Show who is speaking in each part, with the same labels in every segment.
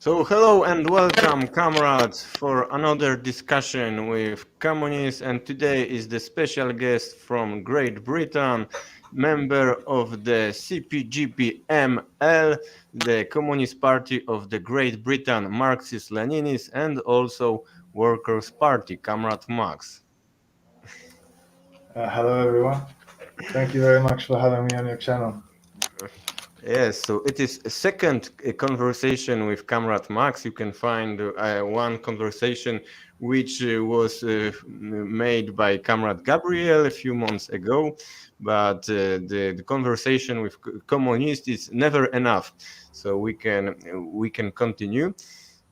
Speaker 1: So hello and welcome, comrades, for another discussion with communists. And today is the special guest from Great Britain, member of the CPGB-ML, the Communist Party of the Great Britain, Marxist-Leninists, and also Workers' Party, Comrade Max.
Speaker 2: Hello, everyone. Thank you very much for having me on your channel.
Speaker 1: Yes, so it is a second conversation with Comrade Max. You can find one conversation which was made by Comrade Gabriel a few months ago, but the conversation with communists is never enough. So we can continue.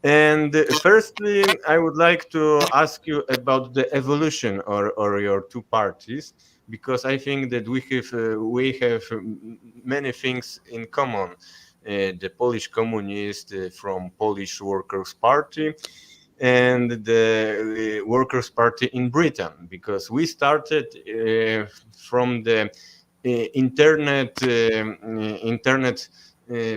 Speaker 1: And firstly, I would like to ask you about the evolution or your two parties, because I think that we have many things in common. The Polish Communist from Polish Workers' Party and the Workers' Party in Britain, because we started from the internet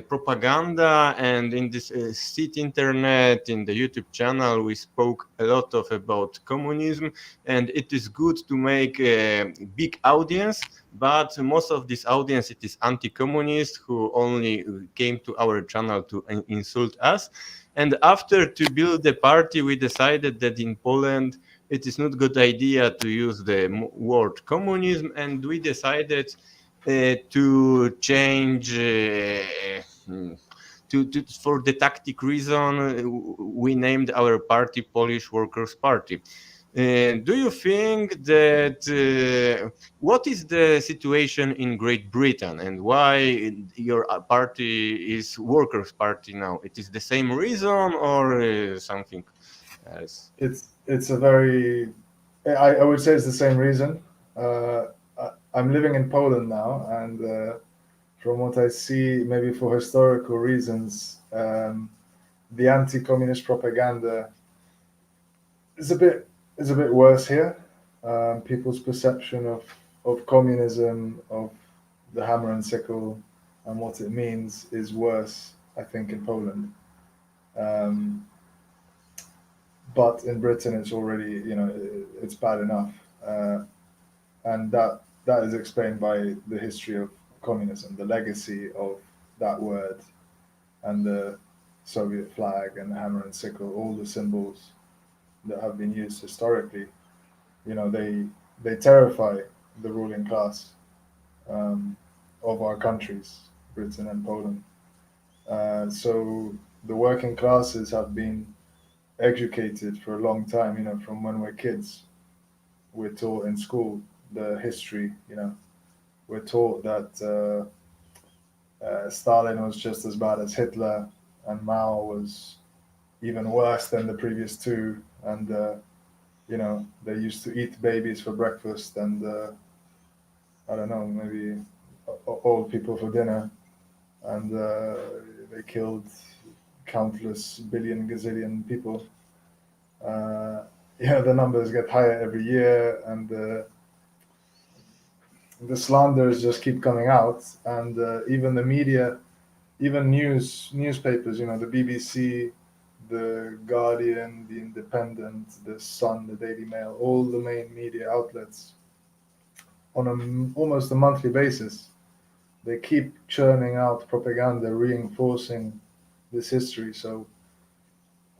Speaker 1: propaganda, and in this seat internet, in the YouTube channel, we spoke a lot of about communism, and it is good to make a big audience, but most of this audience, it is anti-communist who only came to our channel to insult us. And after to build the party, we decided that in Poland it is not good idea to use the word communism, and we decided to change for the tactic reason. We named our party Polish Workers' Party. Do you think that what is the situation in Great Britain, and why your party is Workers' Party now? It is the same reason or something else?
Speaker 2: It's a very, I would say it's the same reason. I'm living in Poland now, and from what I see, maybe for historical reasons, the anti-communist propaganda is a bit is a bit worse here. People's perception of communism, of the hammer and sickle, and what it means is worse, I think, in Poland. Um, but in Britain, it's already, it's bad enough, and that is explained by the history of communism, the legacy of that word, and the Soviet flag and the hammer and sickle, all the symbols that have been used historically. They terrify the ruling class um, of our countries, Britain and Poland. So the working classes have been educated for a long time. From when we're kids, we're taught in school the history. We're taught that Stalin was just as bad as Hitler, and Mao was even worse than the previous two. And they used to eat babies for breakfast, and I don't know, maybe old people for dinner, and they killed countless billion gazillion people. The numbers get higher every year, and the slanders just keep coming out, and even the media, even newspapers, the BBC, the Guardian, the Independent, the Sun, the Daily Mail, all the main media outlets, on almost a monthly basis, they keep churning out propaganda reinforcing this history. So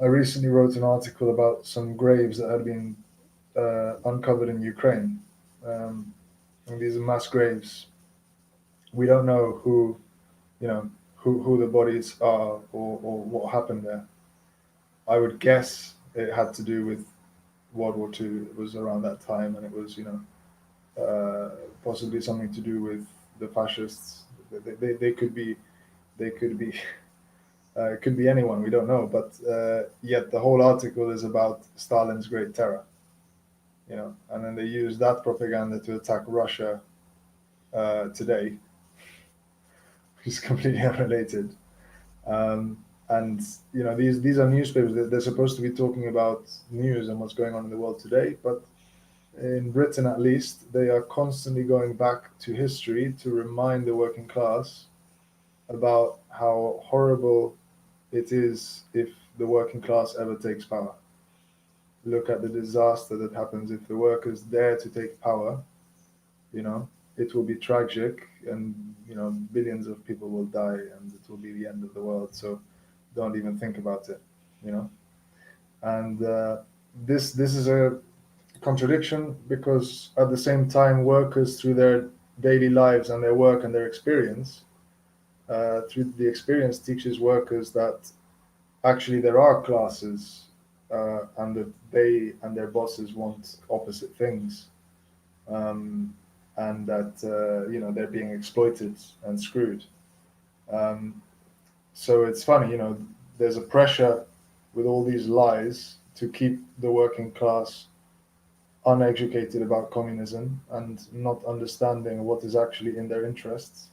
Speaker 2: I recently wrote an article about some graves that had been uncovered in Ukraine. And these are mass graves. We don't know who the bodies are, or what happened there. I would guess it had to do with World War II. It was around that time, and it was possibly something to do with the fascists. They could be they could be it could be anyone. We don't know, but yet the whole article is about Stalin's Great Terror. And then they use that propaganda to attack Russia today, which is completely unrelated. And these are newspapers. They're supposed to be talking about news and what's going on in the world today, but in Britain at least, they are constantly going back to history to remind the working class about how horrible it is if the working class ever takes power. Look at the disaster that happens if the workers dare to take power. You know, it will be tragic, and billions of people will die, and it will be the end of the world. So don't even think about it. You know, and this is a contradiction, because at the same time, workers, through their daily lives and their work and their experience, through the experience, teaches workers that actually there are classes, and that they and their bosses want opposite things, um, and that they're being exploited and screwed. Um, so it's funny, there's a pressure with all these lies to keep the working class uneducated about communism and not understanding what is actually in their interests.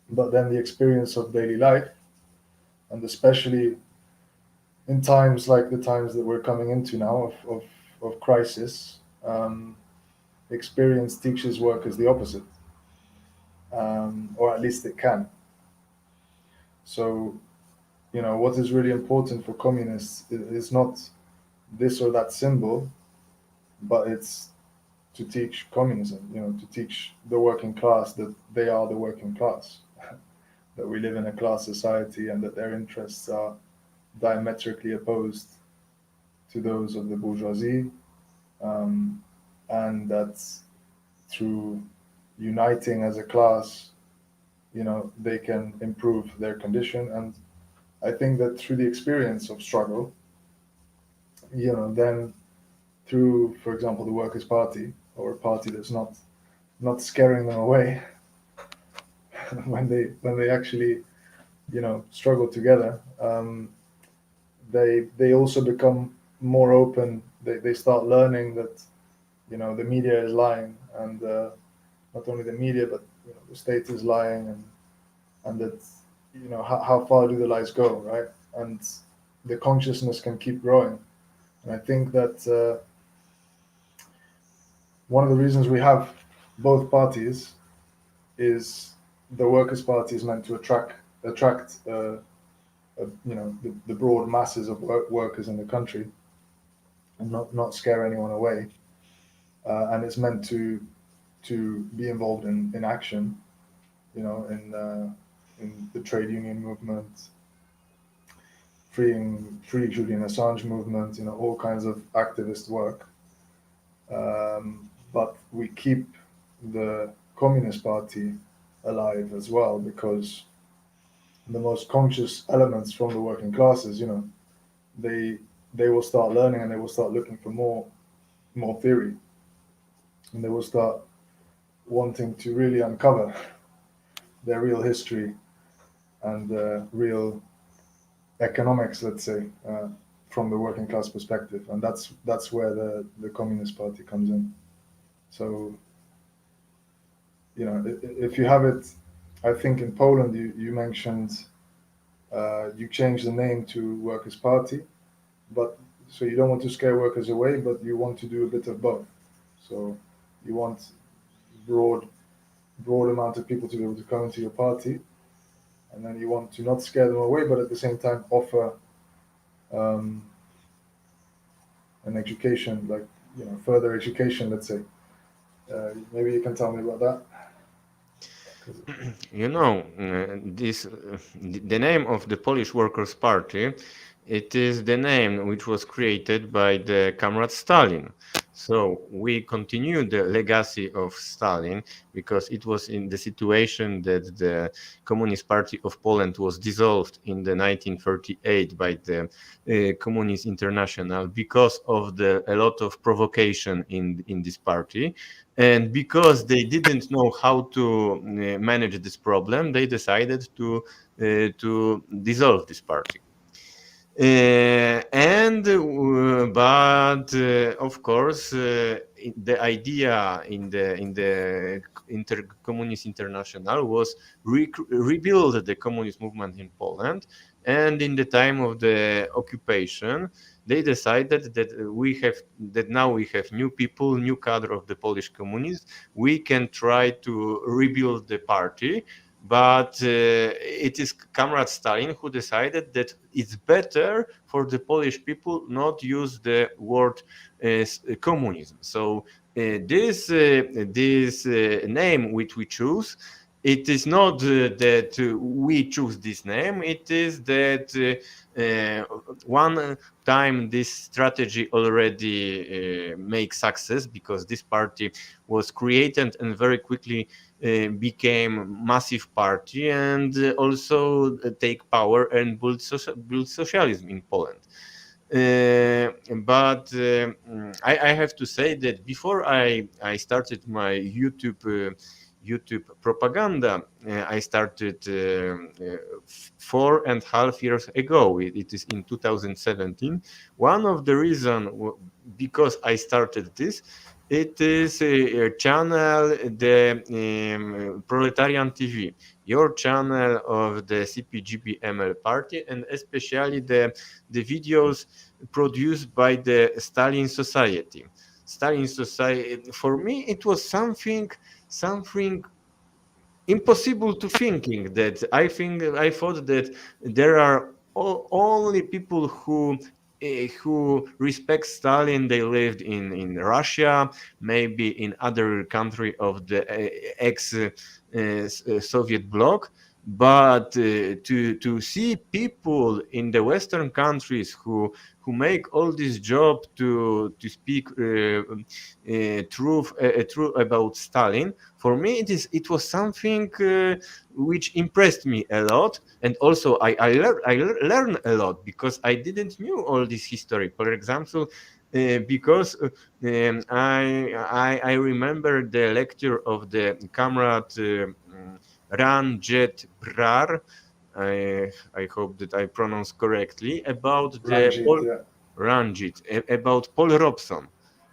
Speaker 2: But then the experience of daily life, and especially in times like the times that we're coming into now of crisis, experience teaches workers the opposite, or at least it can. So, what is really important for communists is not this or that symbol, but it's to teach communism, to teach the working class that they are the working class, that we live in a class society, and that their interests are diametrically opposed to those of the bourgeoisie, um, and that through uniting as a class, they can improve their condition. And I think that through the experience of struggle, then through, for example, the Workers' Party, or a party that's not scaring them away when they actually struggle together, they also become more open. They start learning that the media is lying, and not only the media, but the state is lying, and that how far do the lies go, right? And the consciousness can keep growing. And I think that one of the reasons we have both parties is the Workers' Party is meant to attract the broad masses of workers in the country, and not scare anyone away. And it's meant to be involved in action, in the trade union movement, free Julian Assange movement, all kinds of activist work. But we keep the Communist Party alive as well, because the most conscious elements from the working classes, they they will start learning, and they will start looking for more theory, and they will start wanting to really uncover their real history and real economics, let's say, from the working class perspective. And that's where the Communist Party comes in. So, if you have it, I think in Poland you mentioned you changed the name to Workers' Party, but so you don't want to scare workers away, but you want to do a bit of both. So you want broad broad amount of people to be able to come into your party, and then you want to not scare them away, but at the same time offer um, an education, like further education, let's say. Maybe you can tell me about that. 'Cause-
Speaker 1: The name of the Polish Workers' Party, it is the name which was created by the comrade Stalin. So we continue the legacy of Stalin, because it was in the situation that the Communist Party of Poland was dissolved in the 1938 by the Communist International, because of a lot of provocation in this party. And because they didn't know how to manage this problem, they decided to dissolve this party. But of course, the idea in the Communist International was rebuild the communist movement in Poland. And in the time of the occupation, they decided that now we have new people, new cadre of the Polish communists. We can try to rebuild the party, but it is Comrade Stalin who decided that it's better for the Polish people not use the word communism. So this name which we choose, it is not that we choose this name. It is that one time this strategy already makes success, because this party was created and very quickly became massive party, and also take power and build socialism in Poland. But I have to say that before I started my YouTube propaganda, I started 4.5 years ago. It is in 2017. One of the reasons because I started this, it is a channel, the Proletarian TV, your channel of the CPGB-ML party, and especially the videos produced by the Stalin Society. Stalin Society, for me, it was something impossible to thinking. That I thought that there are only people who respect Stalin. They lived in Russia, maybe in other country of the ex Soviet bloc. But to see people in the Western countries who make all this job to speak truth about Stalin, for me it was something which impressed me a lot. And also I learned a lot, because I didn't knew all this history. For example, because I remember the lecture of the comrade Ranjit Brar. I hope that I pronounce correctly about the
Speaker 2: Ranjit, yeah.
Speaker 1: Ranjit, about Paul Robson,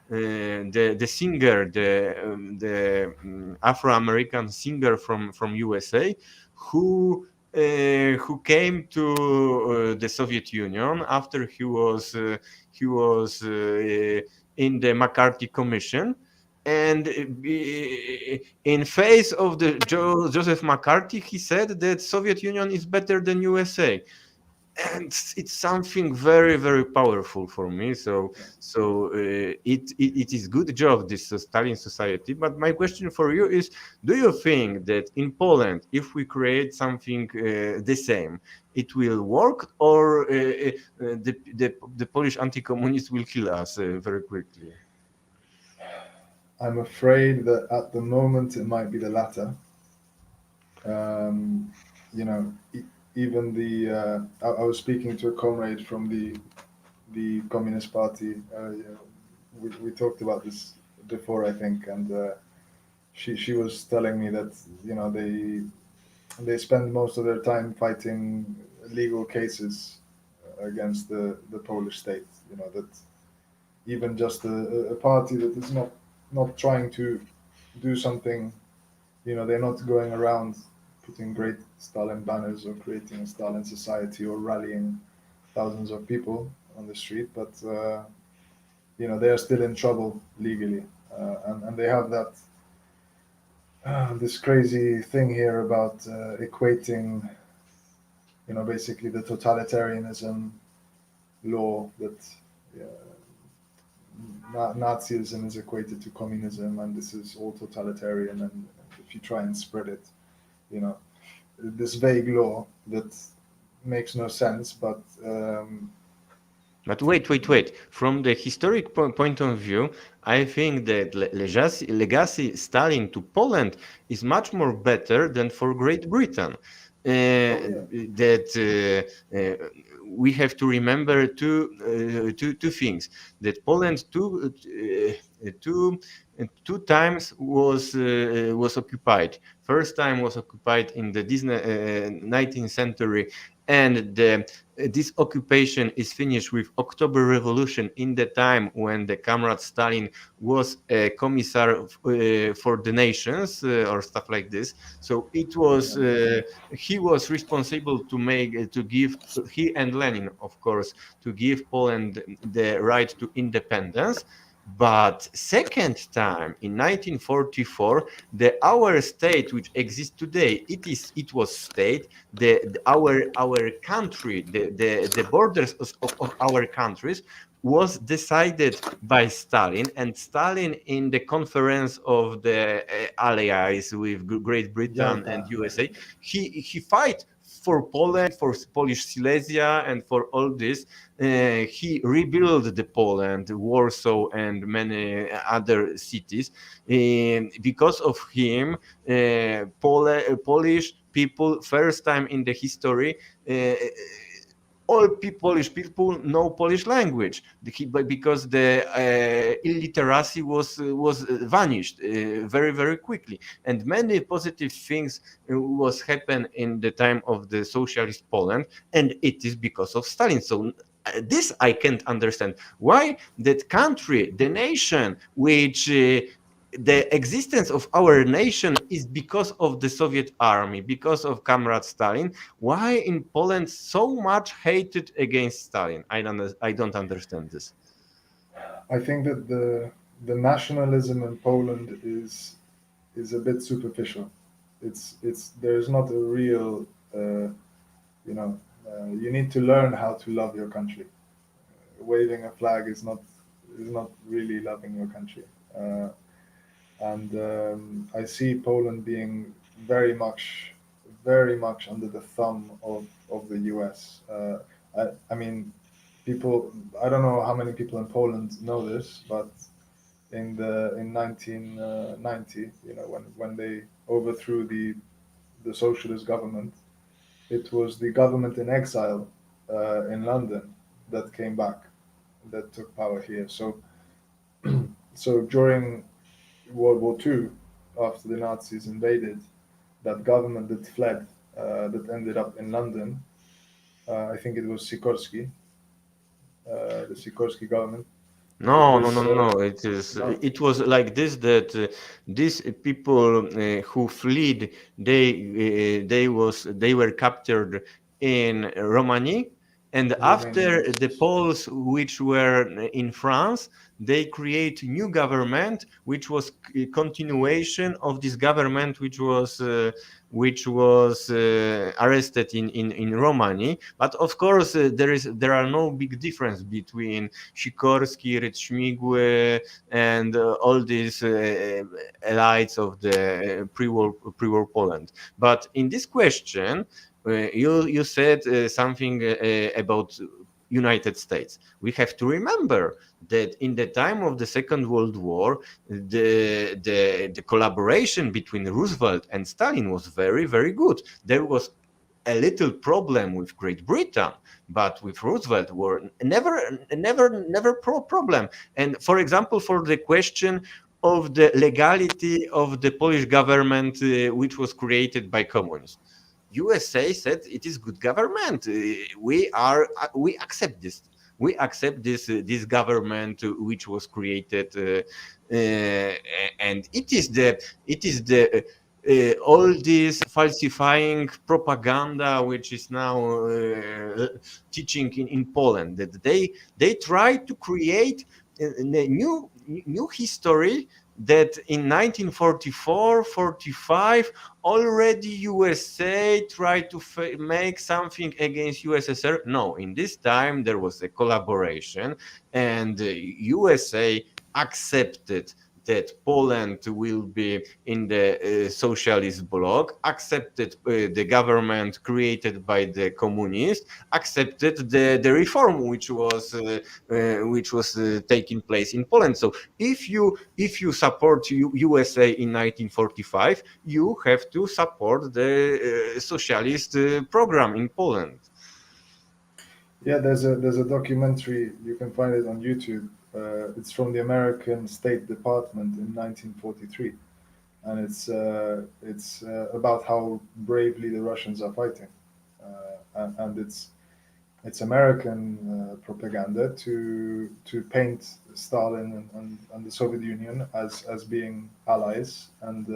Speaker 1: the singer, the Afro-American singer from USA, who came to the Soviet Union after he was in the McCarthy Commission. And in face of the Joseph McCarthy, he said that Soviet Union is better than USA. And it's something very very powerful for me. So it is good job, this Stalin Society. But my question for you is, do you think that in Poland, if we create something the same, it will work, or the Polish anti-communists will kill us very quickly?
Speaker 2: I'm afraid that at the moment it might be the latter. You know, even I was speaking to a comrade from the Communist Party. You know, we talked about this before, I think, and she was telling me that, you know, they spend most of their time fighting legal cases against the Polish state. You know, that even just a party that is not trying to do something, you know, they're not going around putting great Stalin banners or creating a Stalin society or rallying thousands of people on the street, but you know, they are still in trouble legally, and they have that this crazy thing here about equating, you know, basically the totalitarianism law that uh, Nazism is equated to communism, and this is all totalitarian. And if you try and spread it, you know, this vague law that makes no sense, but
Speaker 1: But wait. From the historic point of view, I think that legacy Stalin to Poland is much more better than for Great Britain.
Speaker 2: oh yeah,
Speaker 1: That we have to remember two things. That Poland two times was occupied. First time was occupied in the 19th century, and this occupation is finished with October Revolution, in the time when the comrade Stalin was a commissar for the nations, or stuff like this. So it was
Speaker 2: yeah,
Speaker 1: he was responsible to give, he and Lenin, of course, to give Poland the right to independence. But second time in 1944, our state which exists today, it was state, our country, the borders of our countries was decided by Stalin, and Stalin in the conference of the allies with Great Britain and
Speaker 2: Yalta.
Speaker 1: USA, he fight for Poland, for Polish Silesia, and for all this. He rebuilt the Poland, Warsaw, and many other cities. Because of him, Polish people, first time in the history, all Polish people know Polish language because the illiteracy was vanished very quickly, and many positive things was happen in the time of the socialist Poland, and it is because of Stalin. So this I can't understand why that country, the nation, which the existence of our nation is because of the Soviet army, because of Comrade Stalin. Why in Poland so much hated against Stalin? I don't understand this.
Speaker 2: I think that the nationalism in Poland is a bit superficial. It's there's not a real you know you need to learn how to love your country. Waving a flag is not really loving your country. And I see Poland being very much under the thumb of the U.S. I mean, people. I don't know how many people in Poland know this, but in 1990, when they overthrew the socialist government, it was the government in exile in London that came back, that took power here. So during World War II, after the Nazis invaded, that government that fled, that ended up in London, I think it was Sikorsky, the Sikorsky government.
Speaker 1: No, no, no,
Speaker 2: This
Speaker 1: no, no. It is.
Speaker 2: no,
Speaker 1: It was like this that these people who fled, they were captured in Romania, and
Speaker 2: Romania,
Speaker 1: after the
Speaker 2: yes.
Speaker 1: Poles, which were in France, they create new government, which was continuation of this government, which was arrested in Romania. But of course, there are no big difference between Sikorski, Ryczmigły, and all these elites of the pre-war Poland. But in this question, you said something about United States. We have to remember that in the time of the Second World War, the collaboration between Roosevelt and Stalin was very good. There was a little problem with Great Britain, but with Roosevelt were never problem. And for example, for the question of the legality of the Polish government, which was created by communists, USA said it is good government. We accept this. We accept this government which was created, and it is the all this falsifying propaganda which is now teaching in Poland, that they try to create a new history, that in 1944-45 already USA tried to make something against USSR. No, in this time there was a collaboration, and USA accepted that Poland will be in the socialist bloc, accepted the government created by the communists, accepted the reform which was taking place in Poland. So if you support USA in 1945, you have to support the socialist program in Poland.
Speaker 2: Yeah, there's a documentary, you can find it on YouTube. It's from the American State Department in 1943, and it's about how bravely the Russians are fighting, and it's American propaganda to paint Stalin and the Soviet Union as being allies and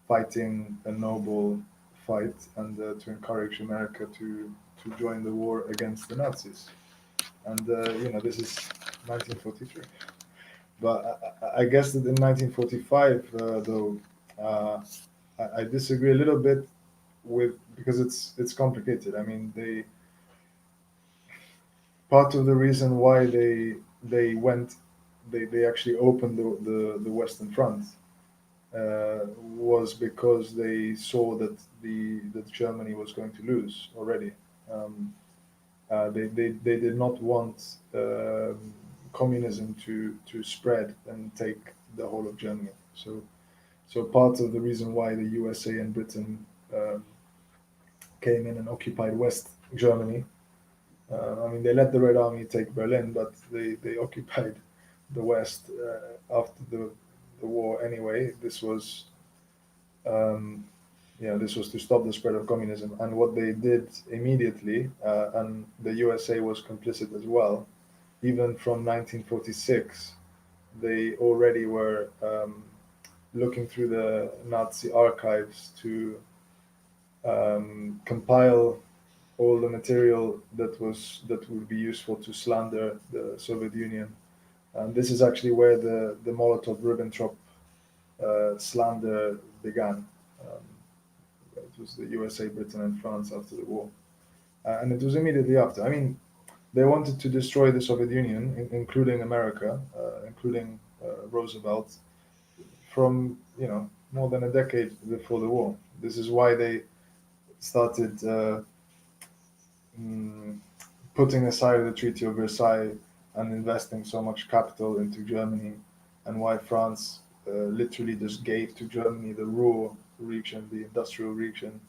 Speaker 2: fighting a noble fight, and to encourage America to join the war against the Nazis. And this is 1943. But I guess that in 1945, though, I disagree a little bit with, because it's complicated. I mean, they part of the reason why they went, they actually opened the Western Front, was because they saw that Germany was going to lose already. Um, they did not want communism to spread and take the whole of Germany. So part of the reason why the USA and Britain came in and occupied West Germany. I mean, they let the Red Army take Berlin, but they occupied the West after the war anyway. Um, this was to stop the spread of communism. And what they did immediately, and the USA was complicit as well, even from 1946, they already were looking through the Nazi archives to compile all the material that would be useful to slander the Soviet Union. And this is actually where the Molotov-Ribbentrop slander began. Um, it was the USA, Britain, and France after the war, and it was immediately after. I mean, they wanted to destroy the Soviet Union, including America, including Roosevelt, from more than a decade before the war. This is why they started mm, putting aside the Treaty of Versailles and investing so much capital into Germany, and why France literally just gave to Germany the rural region, the industrial region.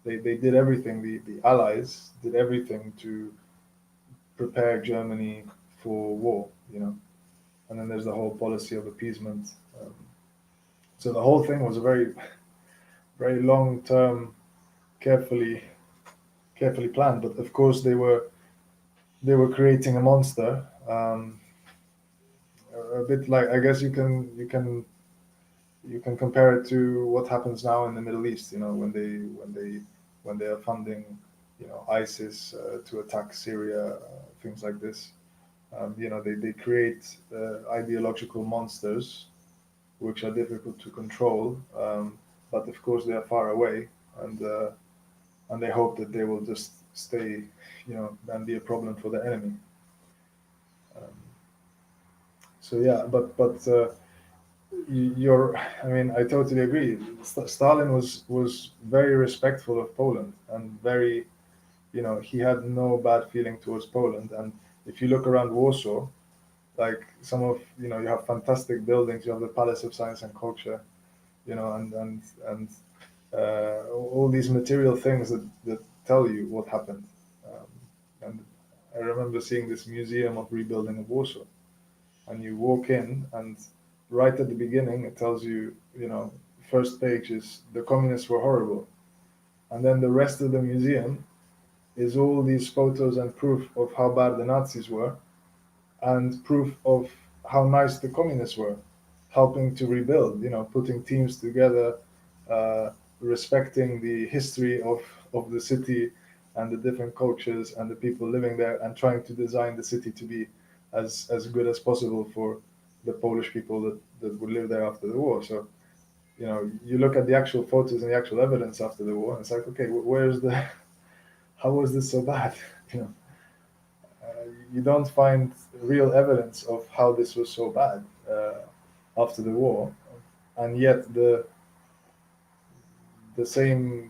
Speaker 2: They did everything, the Allies did everything to prepare Germany for war, and then there's the whole policy of appeasement. Um, so the whole thing was a very, very long term, carefully, carefully planned. But of course, they were creating a monster. A bit like, I guess you can compare it to what happens now in the Middle East. When they are funding, ISIS to attack Syria, things like this. They create ideological monsters which are difficult to control, but of course they are far away, and they hope that they will just stay, and be a problem for the enemy. Um, so yeah, but you're, I mean, I totally agree. Stalin was very respectful of Poland, and very, he had no bad feeling towards Poland. And if you look around Warsaw, like some of, you have fantastic buildings. You have the Palace of Science and Culture, and all these material things that tell you what happened. Um, and I remember seeing this museum of rebuilding of Warsaw, and you walk in, and right at the beginning it tells you, first page is the communists were horrible, and then the rest of the museum is all these photos and proof of how bad the Nazis were, and proof of how nice the communists were, helping to rebuild, putting teams together, uh, respecting the history of the city and the different cultures and the people living there, and trying to design the city to be as good as possible for the Polish people that would live there after the war. So, you look at the actual photos and the actual evidence after the war, and it's like, okay, where's the, how was this so bad? You know, you don't find real evidence of how this was so bad after the war, and yet the same,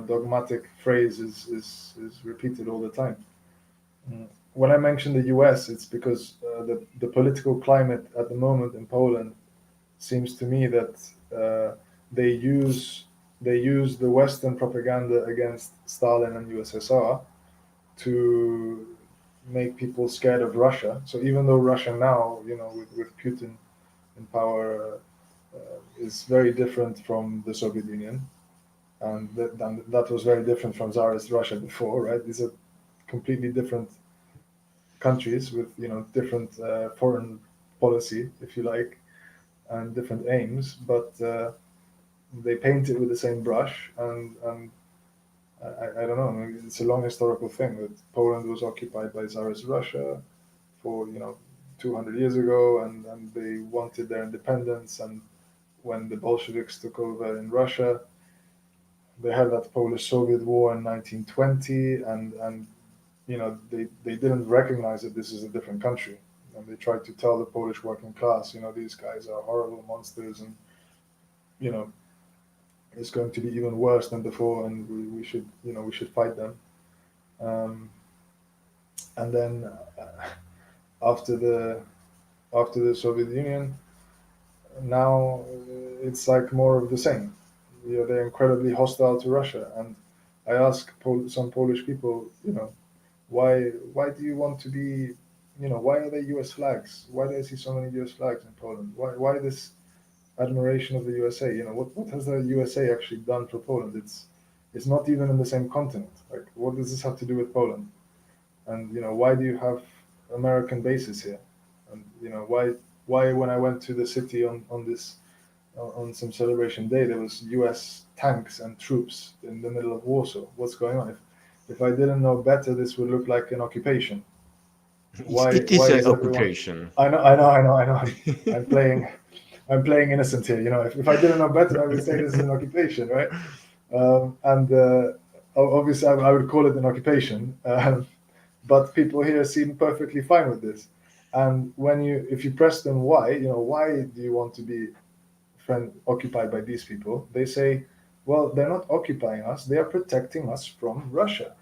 Speaker 2: dogmatic phrase is repeated all the time. When I mention the U.S., it's because the political climate at the moment in Poland seems to me that they use the Western propaganda against Stalin and USSR to make people scared of Russia. So even though Russia now, with Putin in power, is very different from the Soviet Union, and that was very different from Tsarist Russia before, right? These are completely different countries with, different foreign policy, if you like, and different aims, but they paint it with the same brush, and I don't know. I mean, it's a long historical thing that Poland was occupied by Tsarist Russia for, 200 years ago, and they wanted their independence. And when the Bolsheviks took over in Russia, they had that Polish-Soviet War in 1920, and they didn't recognize that this is a different country, and they tried to tell the Polish working class, these guys are horrible monsters, and you know it's going to be even worse than before, and we should fight them. Um, and then after the after the Soviet Union, now it's like more of the same. They're incredibly hostile to Russia, and I ask some Polish people, why do you want to be, why are there U.S. flags? Why do I see so many U.S. flags in Poland? Why this admiration of the USA? What has the USA actually done for Poland? It's not even in the same continent. Like, what does this have to do with Poland? And why do you have American bases here? And why when I went to the city on some celebration day, there was U.S. tanks and troops in the middle of Warsaw. What's going on? If I didn't know better, this would look like an occupation. Why
Speaker 1: It
Speaker 2: why
Speaker 1: is an
Speaker 2: is everyone?
Speaker 1: occupation.
Speaker 2: I know. I'm playing innocent here. If I didn't know better, I would say this is an occupation, right? And obviously, I would call it an occupation. But people here seem perfectly fine with this. And if you press them why, why do you want to be occupied by these people? They say, well, they're not occupying us; they are protecting us from Russia.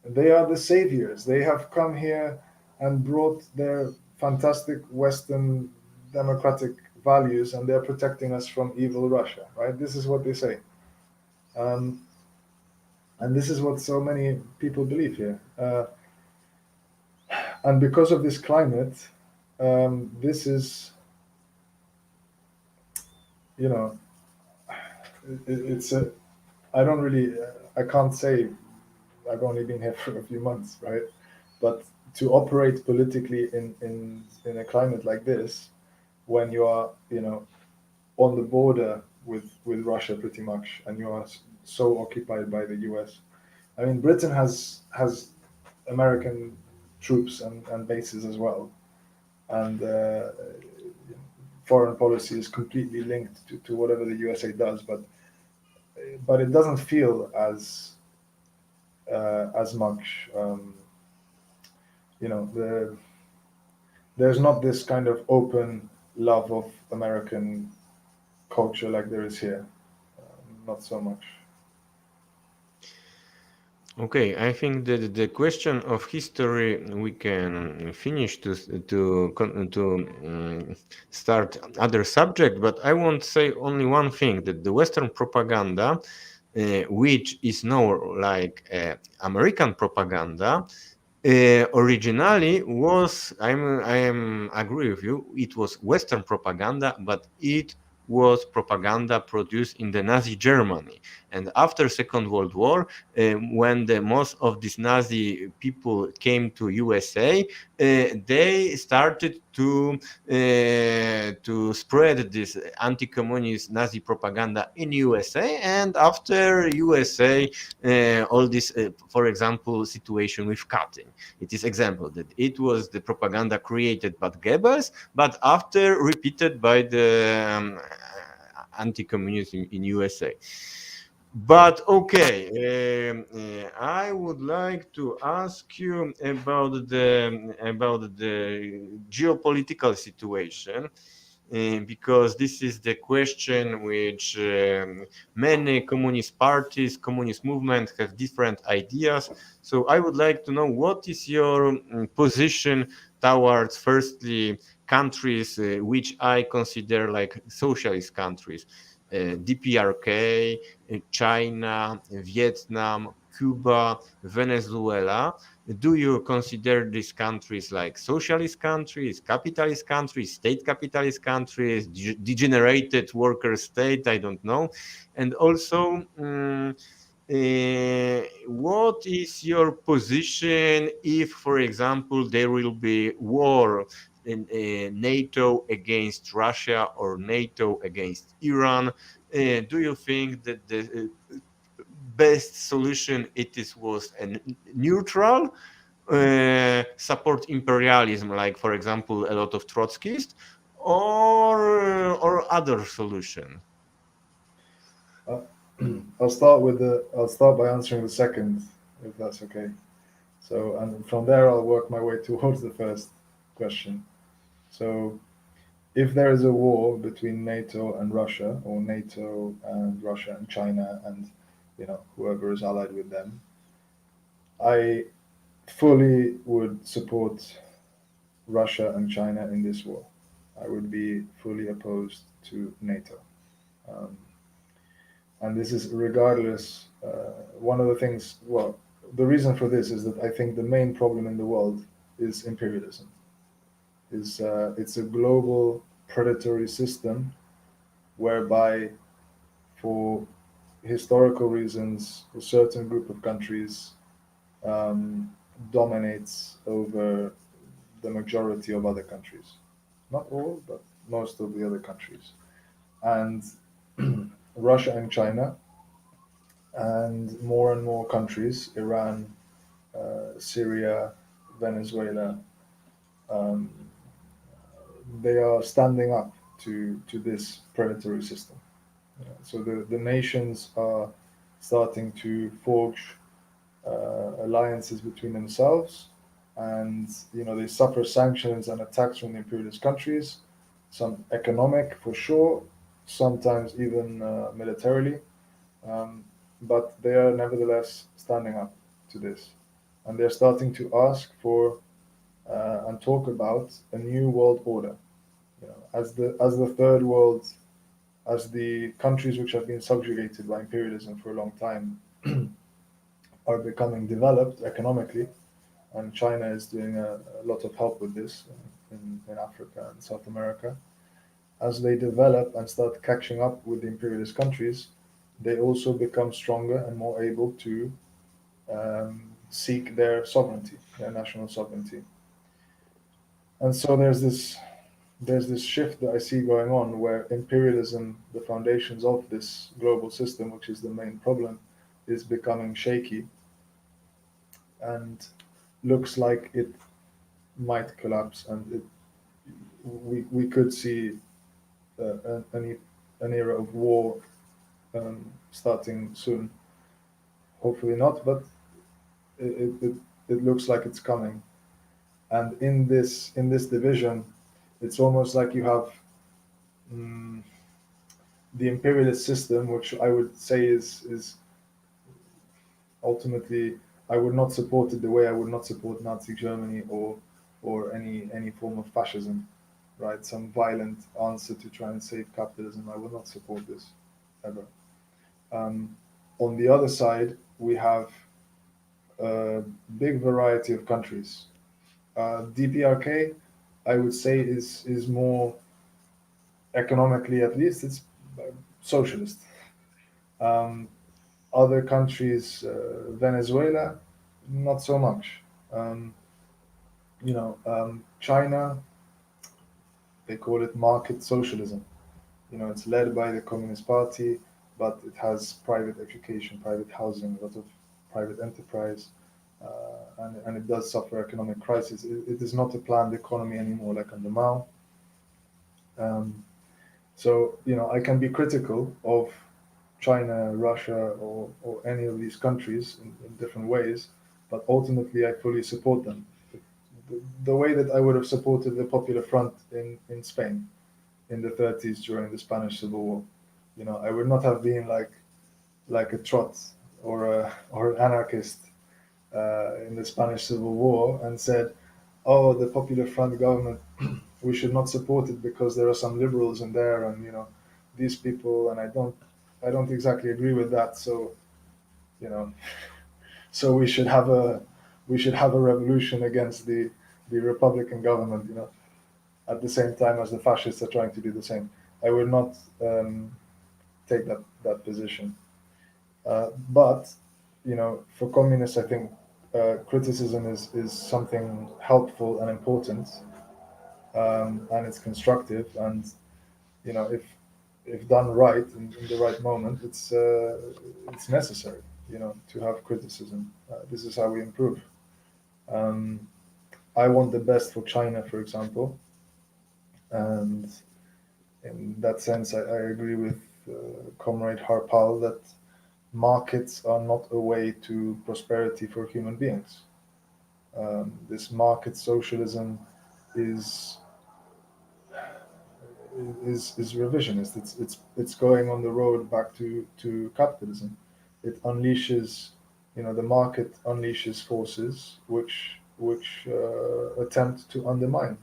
Speaker 2: They are the saviors. They have come here and brought their fantastic Western democratic values, and they're protecting us from evil Russia. Right? This is what they say, um, and this is what so many people believe here. And because of this climate, this is, you know, it's a. I don't really. I can't say. I've only been here for a few months, right? But to operate politically in a climate like this, when you are, on the border with Russia pretty much, and you are so occupied by the U.S. I mean, Britain has American troops and bases as well, and foreign policy is completely linked to whatever the USA does, but it doesn't feel as much. There's not this kind of open love of American culture like there is here. Not so much.
Speaker 1: Okay, I think that the question of history we can finish to start other subject, but I want to say only one thing, that the Western propaganda, which is now like American propaganda, originally was, I am agree with you, it was Western propaganda, but it was propaganda produced in the Nazi Germany. And after Second World War, when the most of these Nazi people came to USA, they started to spread this anti-communist Nazi propaganda in USA. And after USA, all this, for example, situation with cutting, it is example that it was the propaganda created by Goebbels, but after repeated by the anti-communism in USA. But okay, I would like to ask you about the geopolitical situation, because this is the question which many communist parties, communist movements have different ideas. So I would like to know, what is your position towards, firstly, countries which I consider like socialist countries, DPRK, China, Vietnam, Cuba, Venezuela. Do you consider these countries like socialist countries, capitalist countries, state capitalist countries, degenerated worker state? I don't know. And also, what is your position if, for example, there will be war in NATO against Russia or NATO against Iran? Do you think that the best solution it is was a neutral, support imperialism, like for example a lot of Trotskyists, or other solution?
Speaker 2: Uh, I'll start by answering the second, if that's okay. So, and from there I'll work my way towards the first question. So, if there is a war between NATO and Russia, or NATO and Russia and China, and whoever is allied with them, I fully would support Russia and China in this war. I would be fully opposed to NATO. Um, and this is regardless. One of the things, well, the reason for this is that I think the main problem in the world is imperialism. It's a global predatory system whereby, for historical reasons, a certain group of countries um, dominates over the majority of other countries. Not all, but most of the other countries. And Russia and China and more countries, Iran, Syria, Venezuela, um, they are standing up to this predatory system. So the nations are starting to forge alliances between themselves, and they suffer sanctions and attacks from the imperialist countries, some economic for sure, sometimes even militarily, um, but they are nevertheless standing up to this, and they're starting to ask for and talk about a new world order. As the third world, as the countries which have been subjugated by imperialism for a long time are becoming developed economically, and China is doing a lot of help with this in Africa and South America. As they develop and start catching up with the imperialist countries, they also become stronger and more able to seek their sovereignty, their national sovereignty. And so there's this shift that I see going on where imperialism, the foundations of this global system, which is the main problem, is becoming shaky and looks like it might collapse, and we could see an era of war starting soon. Hopefully not, but it looks like it's coming. And in this division, it's almost like you have um, the imperialist system, which I would say is ultimately, I would not support it the way I would not support Nazi Germany or any form of fascism, right? Some violent answer to try and save capitalism. I would not support this ever. Um, on the other side, we have a big variety of countries. DPRK, I would say, is more economically, at least, it's socialist. Um, Other countries, Venezuela, not so much. Um, China, they call it market socialism. It's led by the Communist Party, but it has private education, private housing, a lot of private enterprise, and it does suffer economic crisis. It is not a planned economy anymore like under Mao. Um, so, I can be critical of China, Russia, or any of these countries in different ways, but ultimately I fully support them. The way that I would have supported the Popular Front in Spain in the 30s during the Spanish Civil War. I would not have been like a trot or an anarchist in the Spanish Civil War and said, "Oh, the Popular Front government, we should not support it because there are some liberals in there, and these people, and I don't exactly agree with that. So you know, so we should have a revolution against the Republican government, at the same time as the fascists are trying to do the same." I would not take that position. But for communists, I think criticism is something helpful and important, and it's constructive. And if done right in the right moment, it's necessary. To have criticism. This is how we improve. Um, I want the best for China, for example, and in that sense, I agree with Comrade Harpal that markets are not a way to prosperity for human beings. This market socialism is is revisionist. It's going on the road back to capitalism. It unleashes, the market unleashes forces which attempt to undermine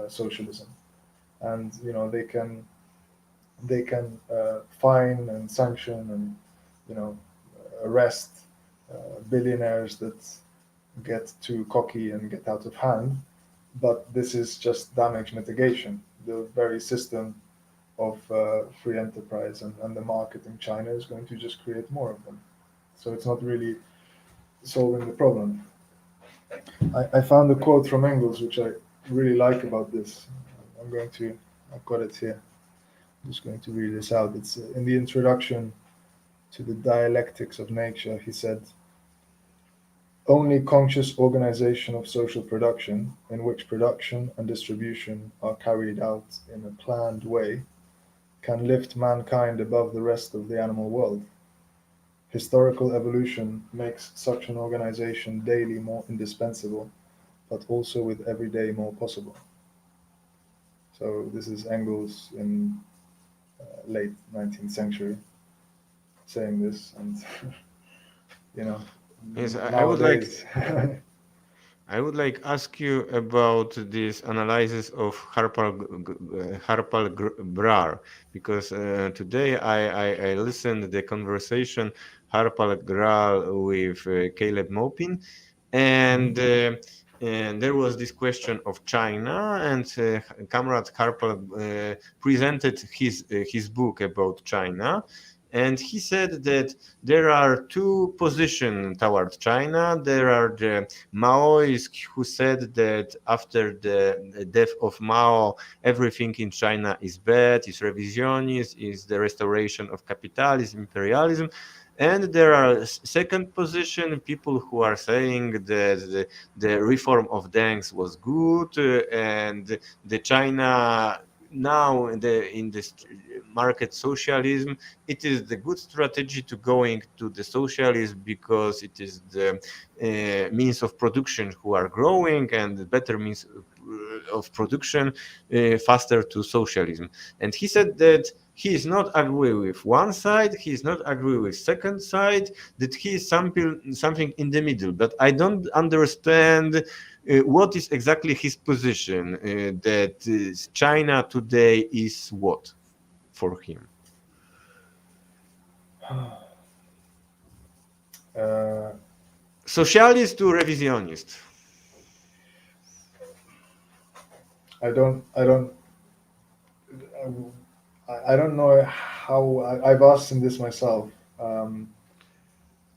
Speaker 2: socialism, and they can fine and sanction and arrest billionaires that get too cocky and get out of hand. But this is just damage mitigation. The very system of free enterprise and the market in China is going to just create more of them. So it's not really solving the problem. I found a quote from Engels which I really like about this. I'm going to, I've got it here. I'm just going to read this out. It's in the introduction to the Dialectics of Nature. He said, only conscious organization of social production, in which production and distribution are carried out in a planned way, can lift mankind above the rest of the animal world. Historical evolution makes such an organization daily more indispensable, but also with every day more possible. So this is Engels in late 19th century saying this, and you know
Speaker 1: Yes,
Speaker 2: nowadays.
Speaker 1: I would like ask you about this analysis of Harpal Brar, because today I listened the conversation Harpal Brar with Caleb Maupin, and
Speaker 2: Mhm.
Speaker 1: there was this question of China, and Comrade Harpal presented his book about China. And he said that there are two positions toward China. There are the Maoists who said that after the death of Mao, everything in China is bad, is revisionist, is the restoration of capitalism, imperialism. And there are second position people who are saying that the reform of Dengs was good, and the China now in the market socialism, it is the good strategy to going to the socialism because it is the means of production who are growing and the better means of production faster to socialism. And he said that he is not agree with one side, he is not agree with second side, that he is something in the middle. But I don't understand what is exactly his position, that China today is what for him?
Speaker 2: uh,
Speaker 1: Socialist to revisionist.
Speaker 2: I don't I don't know how I've asked him this myself,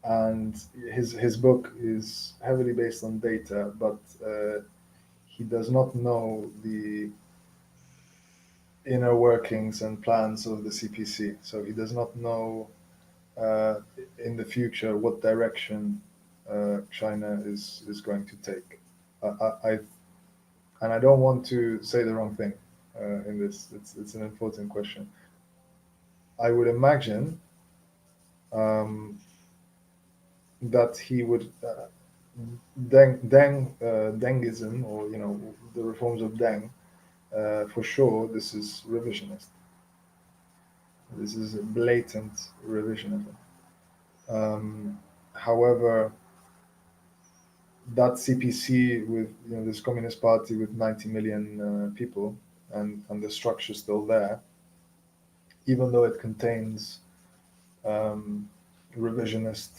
Speaker 2: and his book is heavily based on data, but he does not know the inner workings and plans of the CPC. So he does not know uh, in the future what direction China is going to take. I and I don't want to say the wrong thing in this. It's an important question. I would imagine um, that he would Dengism, or the reforms of Deng. For sure, this is revisionist. This is blatant revisionism. However, that CPC with this Communist Party with 90 million people, and the structure still there, even though it contains um, revisionist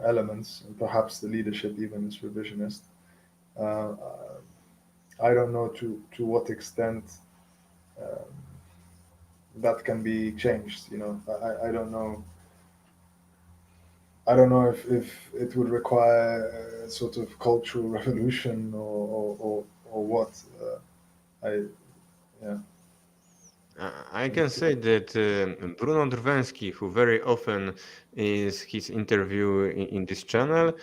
Speaker 2: elements, and perhaps the leadership even is revisionist. Uh, I don't know to what extent um, that can be changed. I don't know. I don't know if it would require a sort of cultural revolution or what. I Yeah.
Speaker 1: I can say that Bruno Derwensky, who very often is his interview in this channel,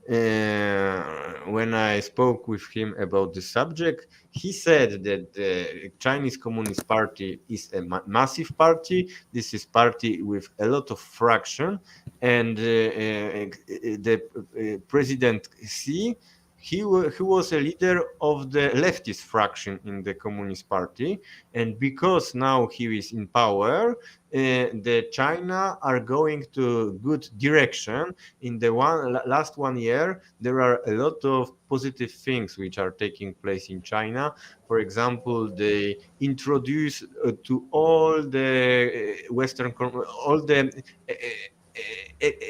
Speaker 1: when I spoke with him about the subject, he said that the Chinese Communist Party is a massive party. This is party with a lot of fraction, and the President Xi. He was a leader of the leftist fraction in the Communist Party, and because now he is in power, the China are going to good direction. In the last 1 year, there are a lot of positive things which are taking place in China. For example, they introduce to all the all the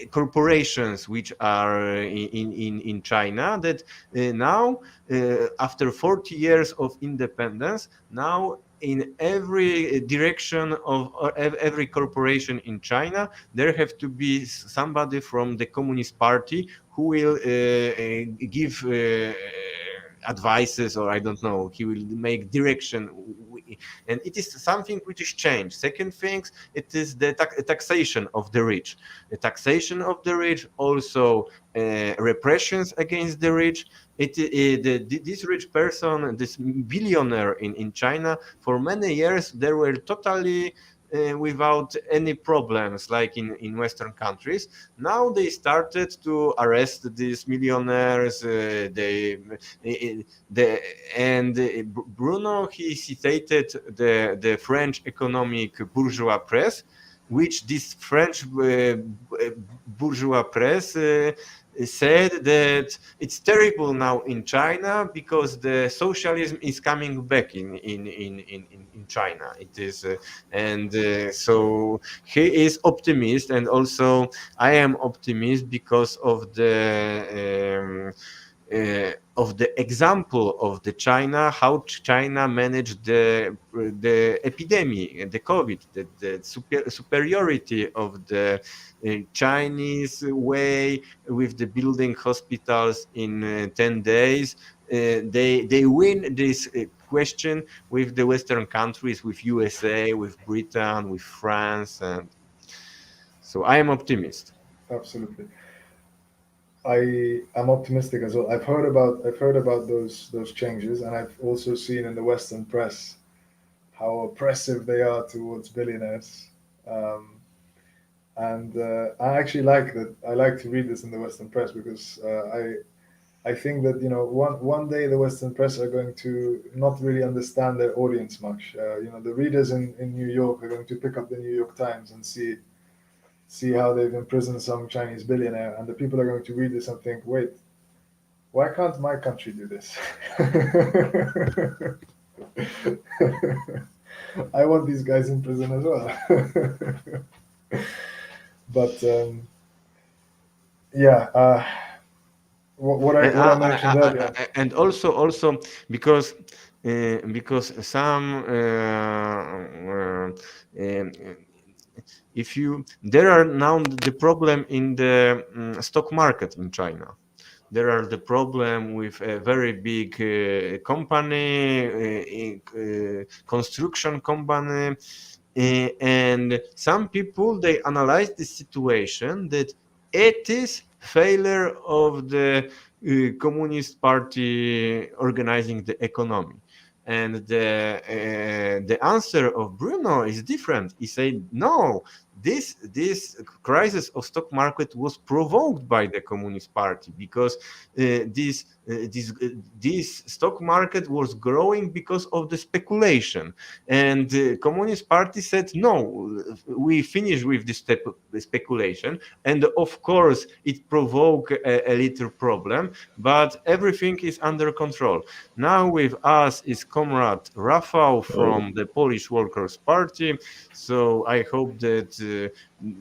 Speaker 1: corporations which are in China, that now, after 40 years of independence, now in every direction of every corporation in China, there have to be somebody from the Communist Party who will give advices, or I don't know, he will make direction. And it is something which is changed. Second thing, it is the taxation of the rich. The taxation of the rich, also repressions against the rich. This rich person, this billionaire in China, for many years, they were totally without any problems like in Western countries. Now they started to arrest these millionaires. The and Bruno, he citated the French economic bourgeois press, which this French bourgeois press said that it's terrible now in China because the socialism is coming back in China. It is, and so he is optimist, and also I am optimist because of the example of the China, how China managed the epidemic, the COVID, the superiority of the Chinese way with the building hospitals in 10 days. They win this question with the Western countries, with USA, with Britain, with France, and so I am optimist.
Speaker 2: Absolutely. I am optimistic as well. I've heard about those changes, and I've also seen in the Western press how oppressive they are towards billionaires. Um, and I actually like that. I like to read this in the Western press because I think that one day the Western press are going to not really understand their audience much. The readers in New York are going to pick up the New York Times and see how they've imprisoned some Chinese billionaire, and the people are going to read this and think, wait, why can't my country do this? I want these guys in prison as well. But yeah, what I mentioned earlier.
Speaker 1: And also because some if you there are now the problem in the stock market in China. There are the problem with a very big company, construction company, and some people, they analyze the situation that it is failure of the Communist Party organizing the economy. And the answer of Bruno is different. He said, no, this crisis of stock market was provoked by the Communist Party, because this stock market was growing because of the speculation, and the Communist Party said, no, we finish with this speculation, and of course it provoked a little problem, but everything is under control. Now with us is comrade Rafał from the Polish Workers Party. So I hope that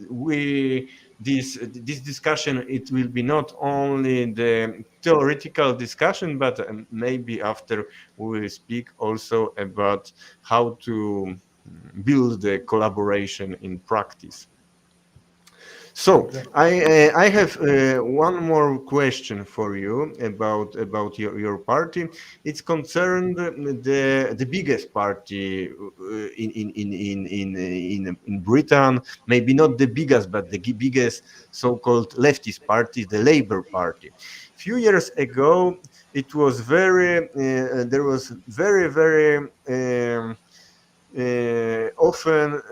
Speaker 1: we this discussion, it will be not only the theoretical discussion, but maybe after we will speak also about how to build the collaboration in practice. So I have one more question for you about your party. It's concerned the biggest party in Britain. Maybe not the biggest, but the biggest so-called leftist party, the Labour Party. few years ago, it was very there was very often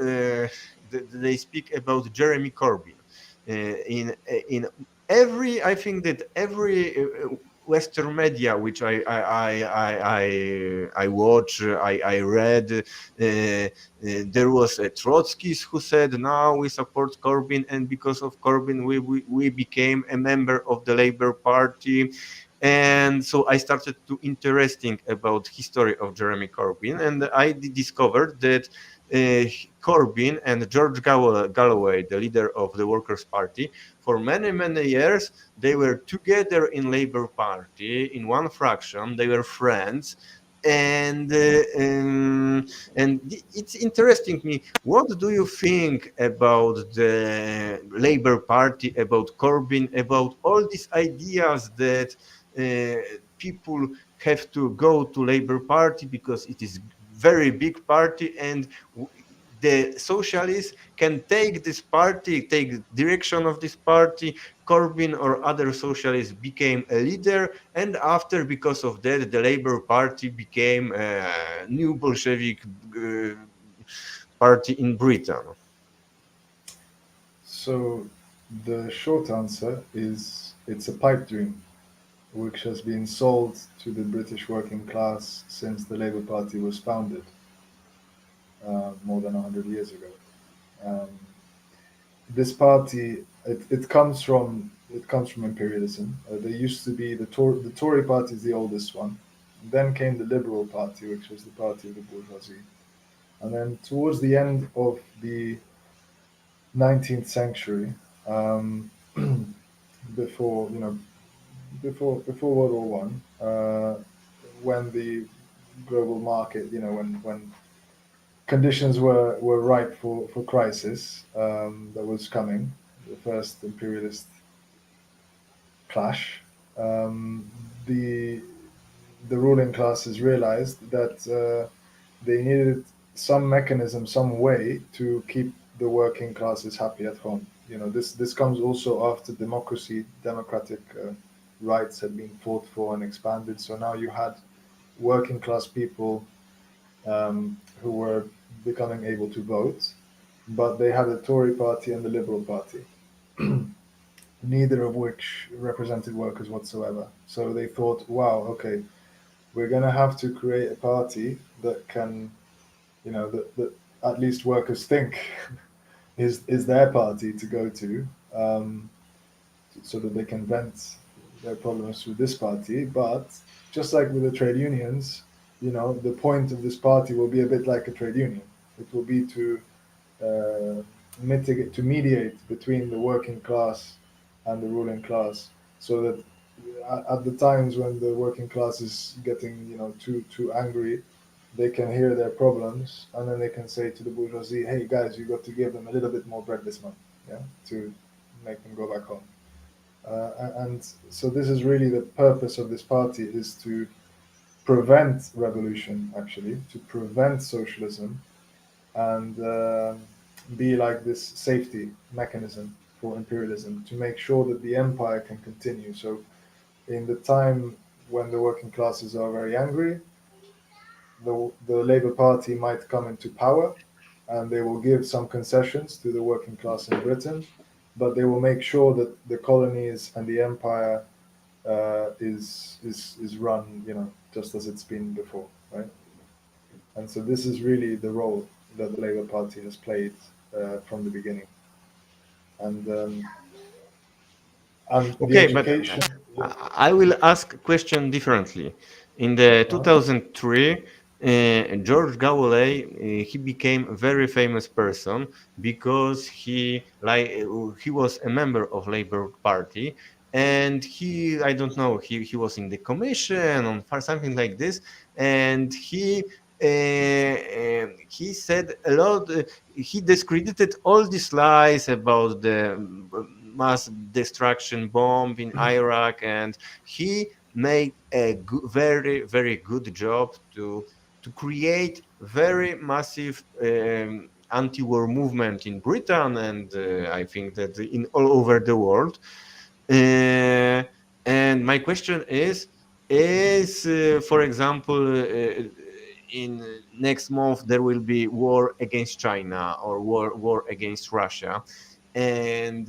Speaker 1: they speak about Jeremy Corbyn in every. I think that every Western media which I watch, I read. There was a Trotskyist who said, "Now we support Corbyn, and because of Corbyn, we became a member of the Labour Party." And so I started to interesting about history of Jeremy Corbyn, and I discovered that Corbyn and George Galloway, the leader of the Workers' Party, for many years they were together in Labour Party in one fraction. They were friends, and it's interesting me. What do you think about the Labour Party, about Corbyn, about all these ideas that people have to go to Labour Party because it is very big party, and the socialists can take this party, take direction of this party. Corbyn or other socialists became a leader, and after, because of that, the Labour Party became a new Bolshevik party in Britain.
Speaker 2: So the short answer is it's a pipe dream, which has been sold to the British working class since the Labour Party was founded more than 100 years ago. Um, this party, it comes from imperialism. There used to be the Tory party is the oldest one. Then came the Liberal Party, which was the party of the bourgeoisie. And then towards the end of the 19th century, um, before before World War One, when the global market, when conditions were ripe for crisis that was coming, the first imperialist clash, the ruling classes realized that they needed some mechanism, some way to keep the working classes happy at home. This comes also after democratic rights had been fought for and expanded. So now you had working class people who were becoming able to vote, but they had the Tory party and the Liberal party, neither of which represented workers whatsoever. So they thought, wow, okay, we're going to have to create a party that can, that at least workers think is their party to go to, um, so that they can vent their problems through this party. But just like with the trade unions, the point of this party will be a bit like a trade union. It will be to mediate between the working class and the ruling class, so that at the times when the working class is getting too angry, they can hear their problems, and then they can say to the bourgeoisie, "Hey guys, you got to give them a little bit more bread this month, yeah, to make them go back home." And so this is really the purpose of this party, is to prevent revolution, actually, to prevent socialism, and be like this safety mechanism for imperialism, to make sure that the empire can continue. So in the time when the working classes are very angry, the Labour Party might come into power, and they will give some concessions to the working class in Britain, but they will make sure that the colonies and the empire is run, just as it's been before, right? And so this is really the role that the Labour Party has played from the beginning, and the
Speaker 1: Okay, but
Speaker 2: education. Yeah.
Speaker 1: I will ask a question differently. In the
Speaker 2: Uh-huh.
Speaker 1: 2003, George Galloway, he became a very famous person because he was a member of Labour Party, and I don't know, he was in the commission on for something like this, and he said a lot. He discredited all these lies about the mass destruction bomb in Iraq, and he made a very good job to create very massive anti-war movement in Britain, and I think that in all over the world. Uh, And my question is for example, in next month there will be war against China or war against Russia, and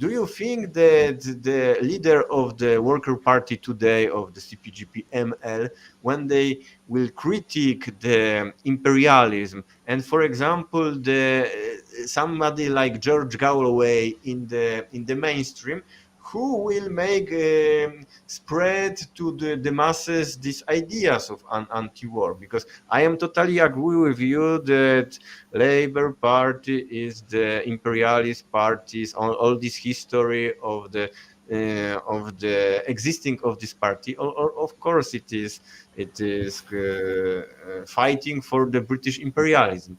Speaker 1: do you think that the leader of the Worker Party today, of the CPGB-ML, when they will critique the imperialism, and for example, the somebody like George Galloway in the mainstream, who will make spread to the masses these ideas of anti-war? Because I am totally agree with you that Labour Party is the imperialist parties, all this history of the existing of this party. Or of course, it is fighting for the British imperialism,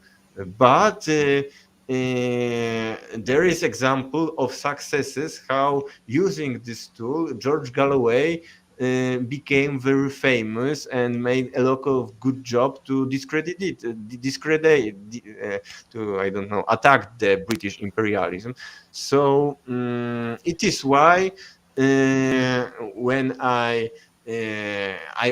Speaker 1: but there is example of successes how using this tool George Galloway became very famous and made a lot of good job to discredit it, to, I don't know, attack the British imperialism. So it is why when I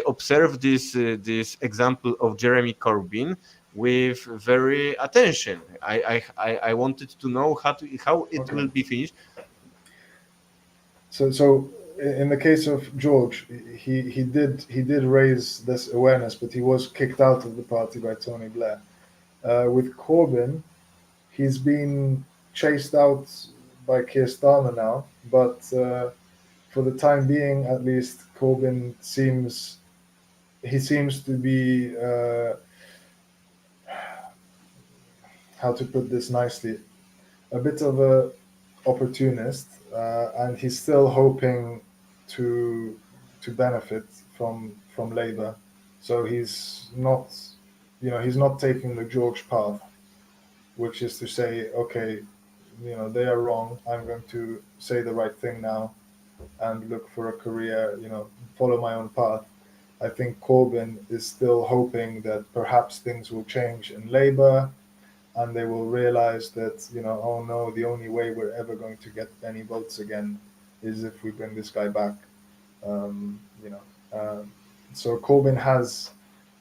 Speaker 1: observe this example of Jeremy Corbyn with very attention. I wanted to know how it
Speaker 2: Okay.
Speaker 1: will be finished.
Speaker 2: So in the case of George, he did raise this awareness, but he was kicked out of the party by Tony Blair. With Corbyn, he's been chased out by Keir Starmer now, but for the time being, at least, Corbyn seems to be how to put this nicely, a bit of a opportunist, and he's still hoping to benefit from Labour. So he's not taking the George path, which is to say, okay, they are wrong. I'm going to say the right thing now and look for a career, follow my own path. I think Corbyn is still hoping that perhaps things will change in Labour, and they will realize that, oh no, the only way we're ever going to get any votes again is if we bring this guy back. Um, you know, so Corbyn has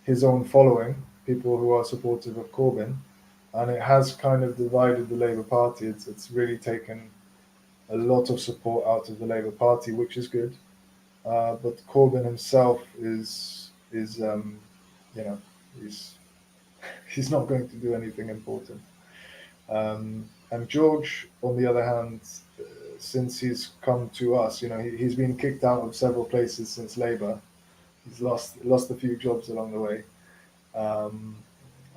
Speaker 2: his own following, people who are supportive of Corbyn, and it has kind of divided the Labour Party. It's really taken a lot of support out of the Labour Party, which is good. But Corbyn himself is you know he's he's not going to do anything important. And George, on the other hand, since he's come to us, he's been kicked out of several places since Labour. He's lost a few jobs along the way. Um,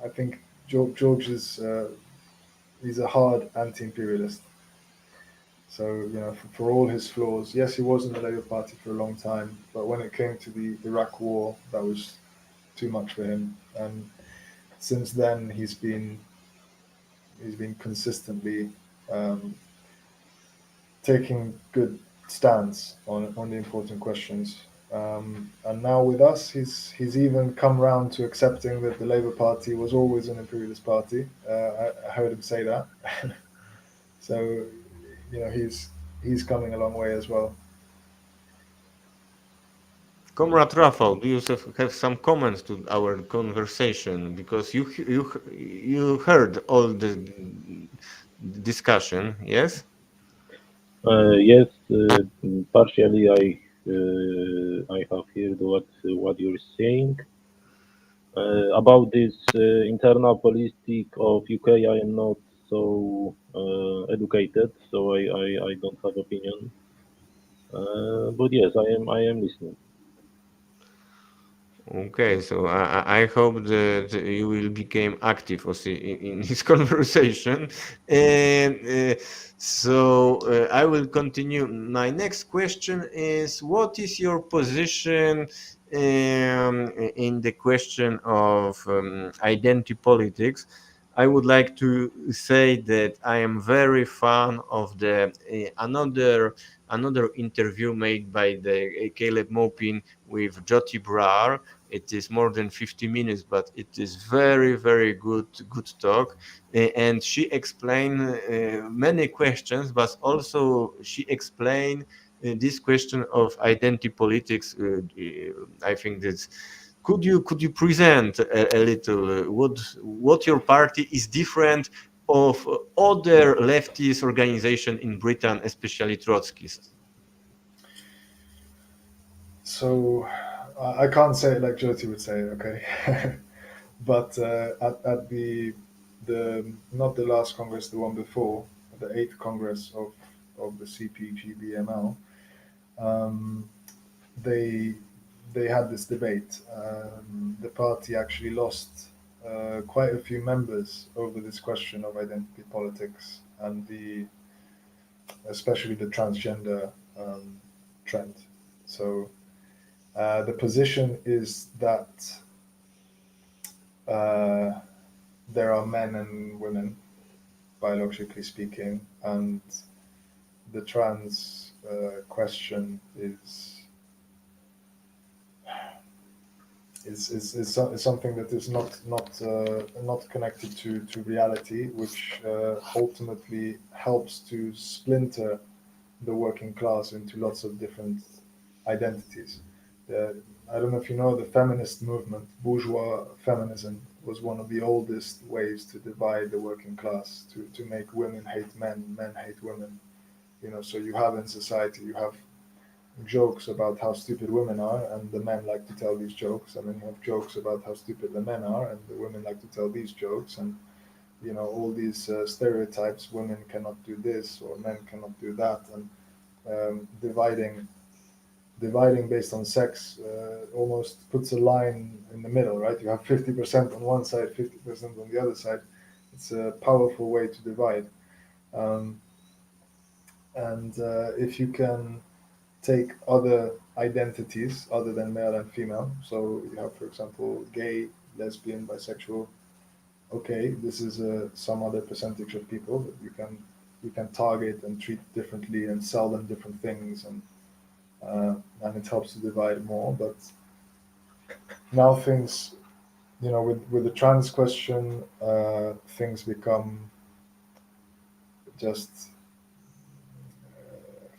Speaker 2: I think George is he's a hard anti-imperialist. So for all his flaws, yes, he was in the Labour Party for a long time, but when it came to the Iraq War, that was too much for him. And since then, he's been consistently um, taking good stands on the important questions. And now with us, he's even come round to accepting that the Labour Party was always an imperialist party. I heard him say that. So he's coming a long way as well.
Speaker 1: Comrade Rafał, do you have some comments to our conversation? Because you heard all the discussion, yes?
Speaker 3: Yes, partially I have heard what you're saying about this internal politic of UK. I am not so educated, so I don't have opinion. But yes, I am listening.
Speaker 1: Okay, so I hope that you will become active also in this conversation. And I will continue. My next question is, what is your position in the question of identity politics? I would like to say that I am very fan of the another interview made by the Caleb Mopin with Jyoti Brar. It is more than 50 minutes, but it is very, very good talk. And she explained many questions, but also she explained this question of identity politics. I think that could you present a little what your party is different of other leftist organization in Britain, especially Trotskyist?
Speaker 2: So I can't say it like Jyoti would say it, okay? But at the not the last Congress, the one before, the eighth Congress of the CPGB-ML, um, they they had this debate. The party actually lost quite a few members over this question of identity politics and especially the transgender trend. So the position is that uh, there are men and women, biologically speaking, and the trans question is something that is not connected to reality, which ultimately helps to splinter the working class into lots of different identities. I don't know if you know the feminist movement, bourgeois feminism, was one of the oldest ways to divide the working class, to make women hate men, men hate women. So you have in society, you have jokes about how stupid women are, and the men like to tell these jokes, and then you have jokes about how stupid the men are, and the women like to tell these jokes, and all these stereotypes. Women cannot do this, or men cannot do that, and dividing based on sex almost puts a line in the middle, right? You have 50% on one side, 50% on the other side. It's a powerful way to divide. Um, and if you can take other identities other than male and female, so you have, for example, gay, lesbian, bisexual. Okay, this is some other percentage of people that you can target and treat differently and sell them different things, and it helps to divide more. But now things, with the trans question, things become just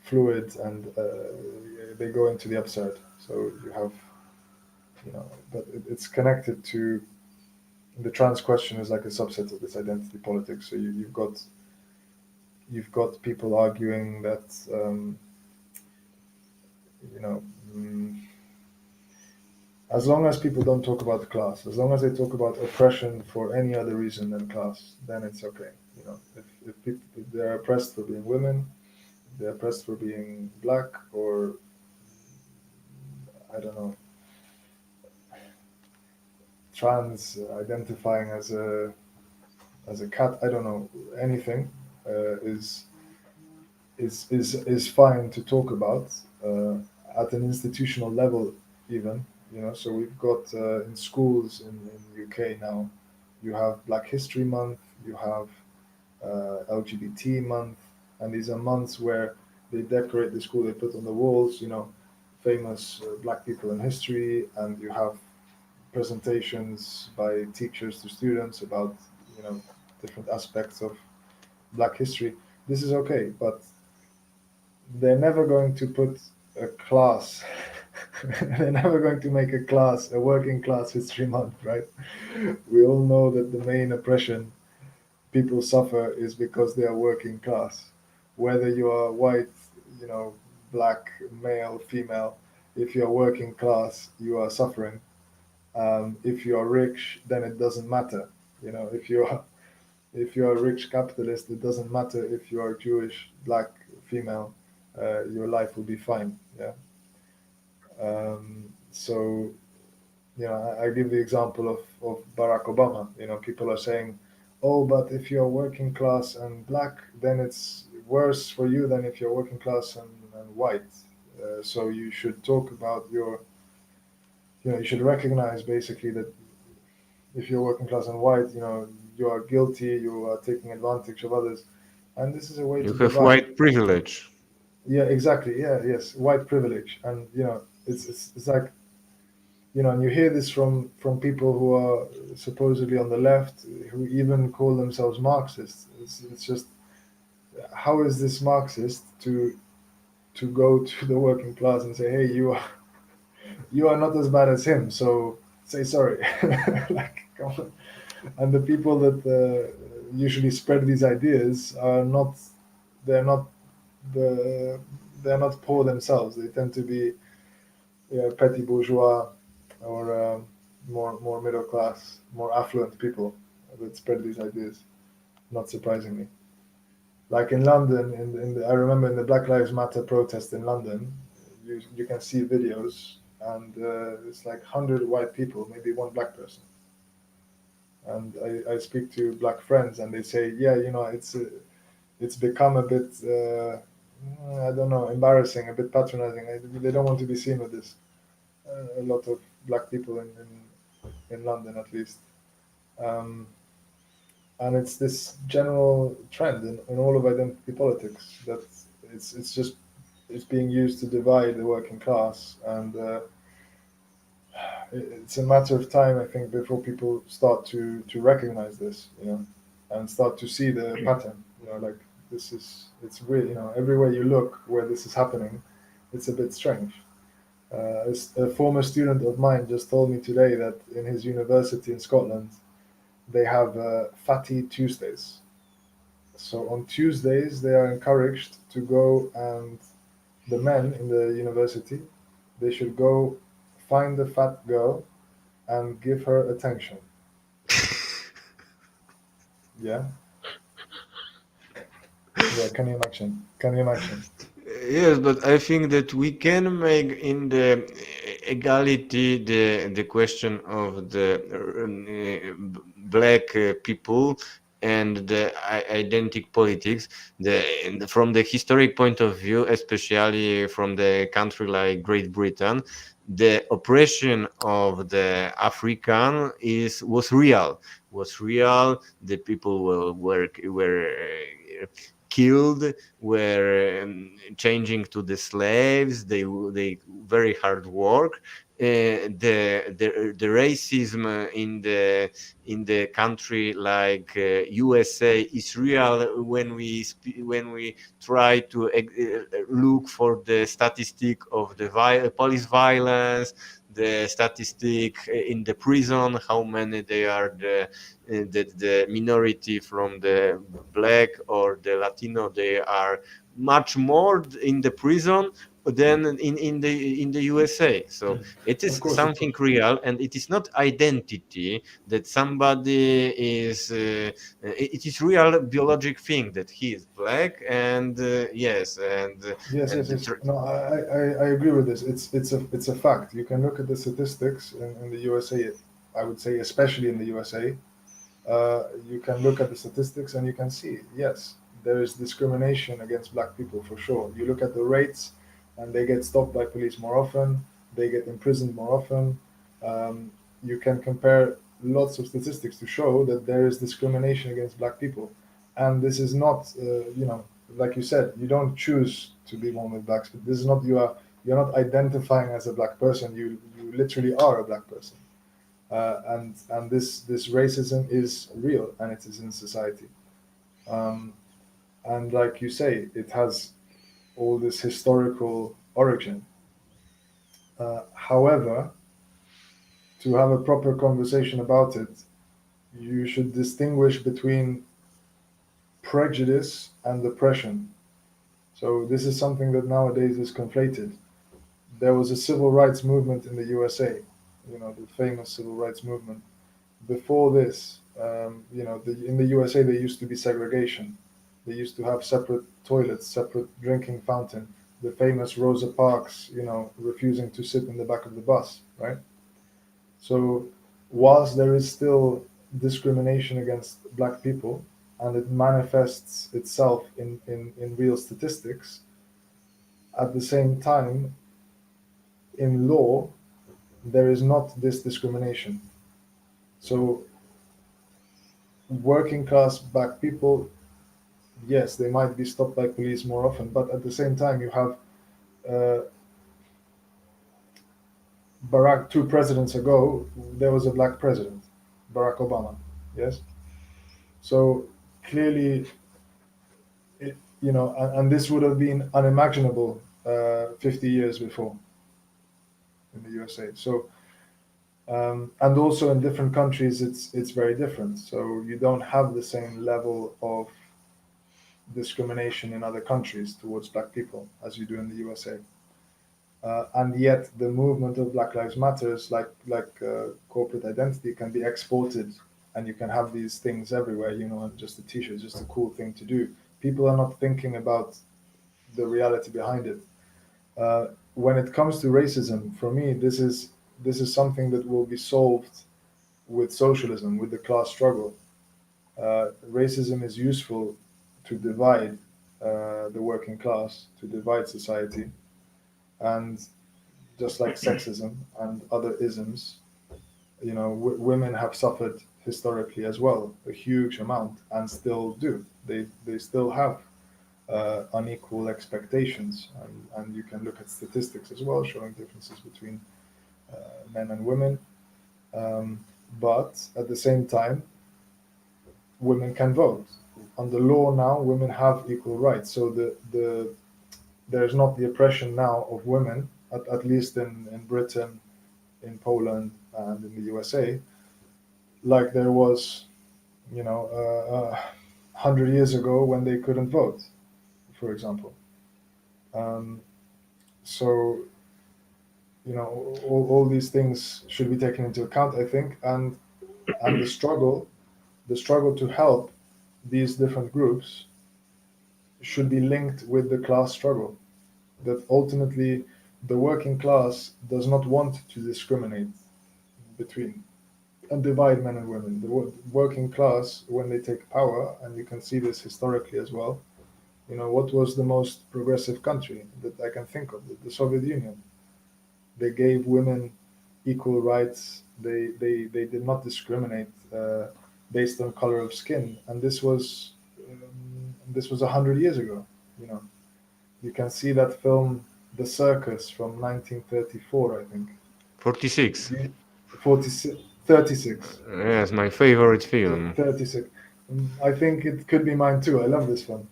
Speaker 2: fluid, and they go into the absurd. So you have, but it's connected to the trans question is like a subset of this identity politics. So you've got people arguing that you know. As long as people don't talk about class, as long as they talk about oppression for any other reason than class, then it's okay. If they're oppressed for being women, they're oppressed for being black, or I don't know, trans, identifying as a cat, I don't know, anything is fine to talk about at an institutional level, even. So we've got in schools in UK now, you have Black History Month, you have LGBT month, and these are months where they decorate the school, they put on the walls, famous black people in history, and you have presentations by teachers to students about different aspects of black history. This is okay, but they're never going to put a class. They're never going to make a working class history month, right? We all know that the main oppression people suffer is because they are working class. Whether you are white, black, male, female, if you're working class, you are suffering. If you are rich, then it doesn't matter. If you're a rich capitalist, it doesn't matter if you are Jewish, black, female. Your life will be fine. Yeah. So I give the example of Barack Obama. People are saying, oh, but if you're working class and black, then it's worse for you than if you're working class and white. So you should talk about you should recognize basically that if you're working class and white, you are guilty, you are taking advantage of others. And this is a way
Speaker 1: You
Speaker 2: to
Speaker 1: have
Speaker 2: divide.
Speaker 1: white privilege.
Speaker 2: Yeah, exactly. Yeah, yes, white privilege. And, it's like, and you hear this from people who are supposedly on the left, who even call themselves Marxists. It's just, how is this Marxist to to go to the working class and say, hey, you are not as bad as him, so say sorry. Like, come on. And the people that usually spread these ideas are not, they're not the, they're not poor themselves. They tend to be, petty bourgeois, or more middle class, more affluent people that spread these ideas. Not surprisingly, like in London, I remember in the Black Lives Matter protest in London, you can see videos, and it's like 100 white people, maybe one black person. And I speak to black friends, and they say, yeah, it's become a bit, I don't know, embarrassing, a bit patronizing. They don't want to be seen with this. A lot of black people in London, at least. Um, and it's this general trend in all of identity politics that it's being used to divide the working class, and it's a matter of time, I think, before people start to recognize this, and start to see the pattern. Like, it's weird. Everywhere you look where this is happening, it's a bit strange. A former student of mine just told me today that in his university in Scotland, they have Fatty Tuesdays. So on Tuesdays, they are encouraged to go, and the men in the university, they should go find the fat girl and give her attention. Yeah? Yeah, can you imagine? Can you imagine?
Speaker 1: Yes, but I think that we can make in the equality the question of the black people and the identity politics. From the historic point of view, especially from the country like Great Britain, the oppression of the African was real. The people were killed, were changing to the slaves. They very hard work. The racism in the country like USA is real. When we try to look for the statistic of the police violence, the statistic in the prison, how many they are the minority from the black or the Latino, they are much more in the prison than in the USA. So it
Speaker 2: Of
Speaker 1: is
Speaker 2: course, of
Speaker 1: something
Speaker 2: course.
Speaker 1: real, and it is not identity that somebody is. It is real biologic thing that he is black, and yes, and
Speaker 2: Yes,
Speaker 1: and
Speaker 2: yes,
Speaker 1: the
Speaker 2: yes. No, I agree with this. It's a fact. You can look at the statistics in the USA. I would say, especially in the USA, you can look at the statistics and you can see, yes, there is discrimination against black people for sure. You look at the rates, and they get stopped by police more often, they get imprisoned more often. You can compare lots of statistics to show that there is discrimination against black people. And this is not, like you said, you don't choose to be born with blacks. But this is not, you're not identifying as a black person. You literally are a black person. And this racism is real, and it is in society. Um, and like you say, it has all this historical origin. However, to have a proper conversation about it, you should distinguish between prejudice and oppression. So this is something that nowadays is conflated. There was a civil rights movement in the USA, the famous civil rights movement. Before this, in the USA, there used to be segregation. They used to have separate toilets, separate drinking fountain. The famous Rosa Parks, refusing to sit in the back of the bus, right? So, whilst there is still discrimination against black people, and it manifests itself in real statistics, at the same time, in law, there is not this discrimination. So, working class black people, yes, they might be stopped by police more often, but at the same time, you have uh, Barack, 2 presidents ago, there was a black president, Barack Obama. Yes, so clearly, and this would have been unimaginable 50 years before in the USA. So, and also in different countries, it's very different. So you don't have the same level of discrimination in other countries towards black people as you do in the USA. And yet, the movement of Black Lives Matters, like corporate identity, can be exported, and you can have these things everywhere. And just a T-shirt, just a cool thing to do. People are not thinking about the reality behind it. When it comes to racism, for me, this is something that will be solved with socialism, with the class struggle. Racism is useful to divide the working class, to divide society, and just like sexism and other isms, women have suffered historically as well, a huge amount, and still do. They still have unequal expectations, and you can look at statistics as well showing differences between men and women. But at the same time, women can vote. Under law now, women have equal rights. So there's not the oppression now of women, at least in Britain, in Poland, and in the USA, like there was, 100 years ago when they couldn't vote, for example. Um, so, all these things should be taken into account, I think, and the struggle to help these different groups should be linked with the class struggle. That ultimately the working class does not want to discriminate between and divide men and women. The working class, when they take power, and you can see this historically as well, what was the most progressive country that I can think of? The Soviet Union. They gave women equal rights. They did not discriminate based on color of skin, and this was 100 years ago. You can see that film, The Circus, from 1934, I think.
Speaker 1: 46.
Speaker 2: 46, 36.
Speaker 1: Yes, my favorite film.
Speaker 2: 36. I think it could be mine too. I love this film.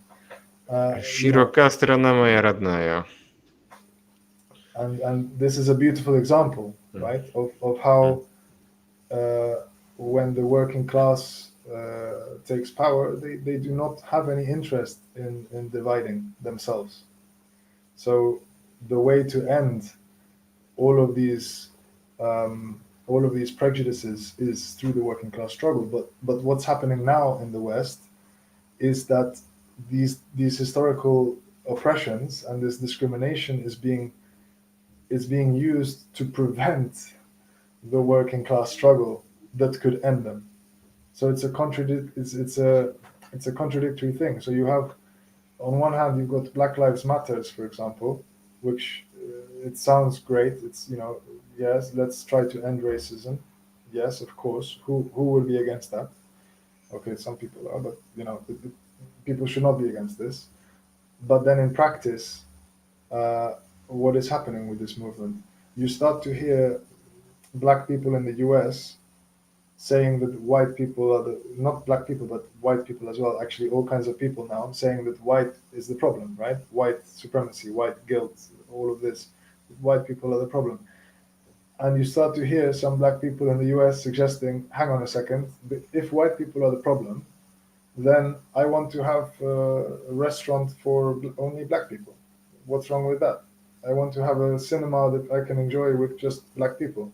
Speaker 1: Широка страна моя родная.
Speaker 2: And this is a beautiful example, right, of how when the working class takes power, they do not have any interest in dividing themselves. So the way to end all of these prejudices is through the working class struggle. But what's happening now in the West is that these historical oppressions and this discrimination is being used to prevent the working class struggle that could end them. So it's a contradictory thing. So you have, on one hand, you've got Black Lives Matters, for example, which it sounds great. It's yes, let's try to end racism. Yes, of course. Who will be against that? Okay, some people are, but people should not be against this. But then in practice, what is happening with this movement? You start to hear black people in the US saying that white people are not black people, but white people as well, actually all kinds of people now, saying that white is the problem, right? White supremacy, white guilt, all of this. White people are the problem. And you start to hear some black people in the US suggesting, hang on a second, if white people are the problem, then I want to have a restaurant for only black people. What's wrong with that? I want to have a cinema that I can enjoy with just black people.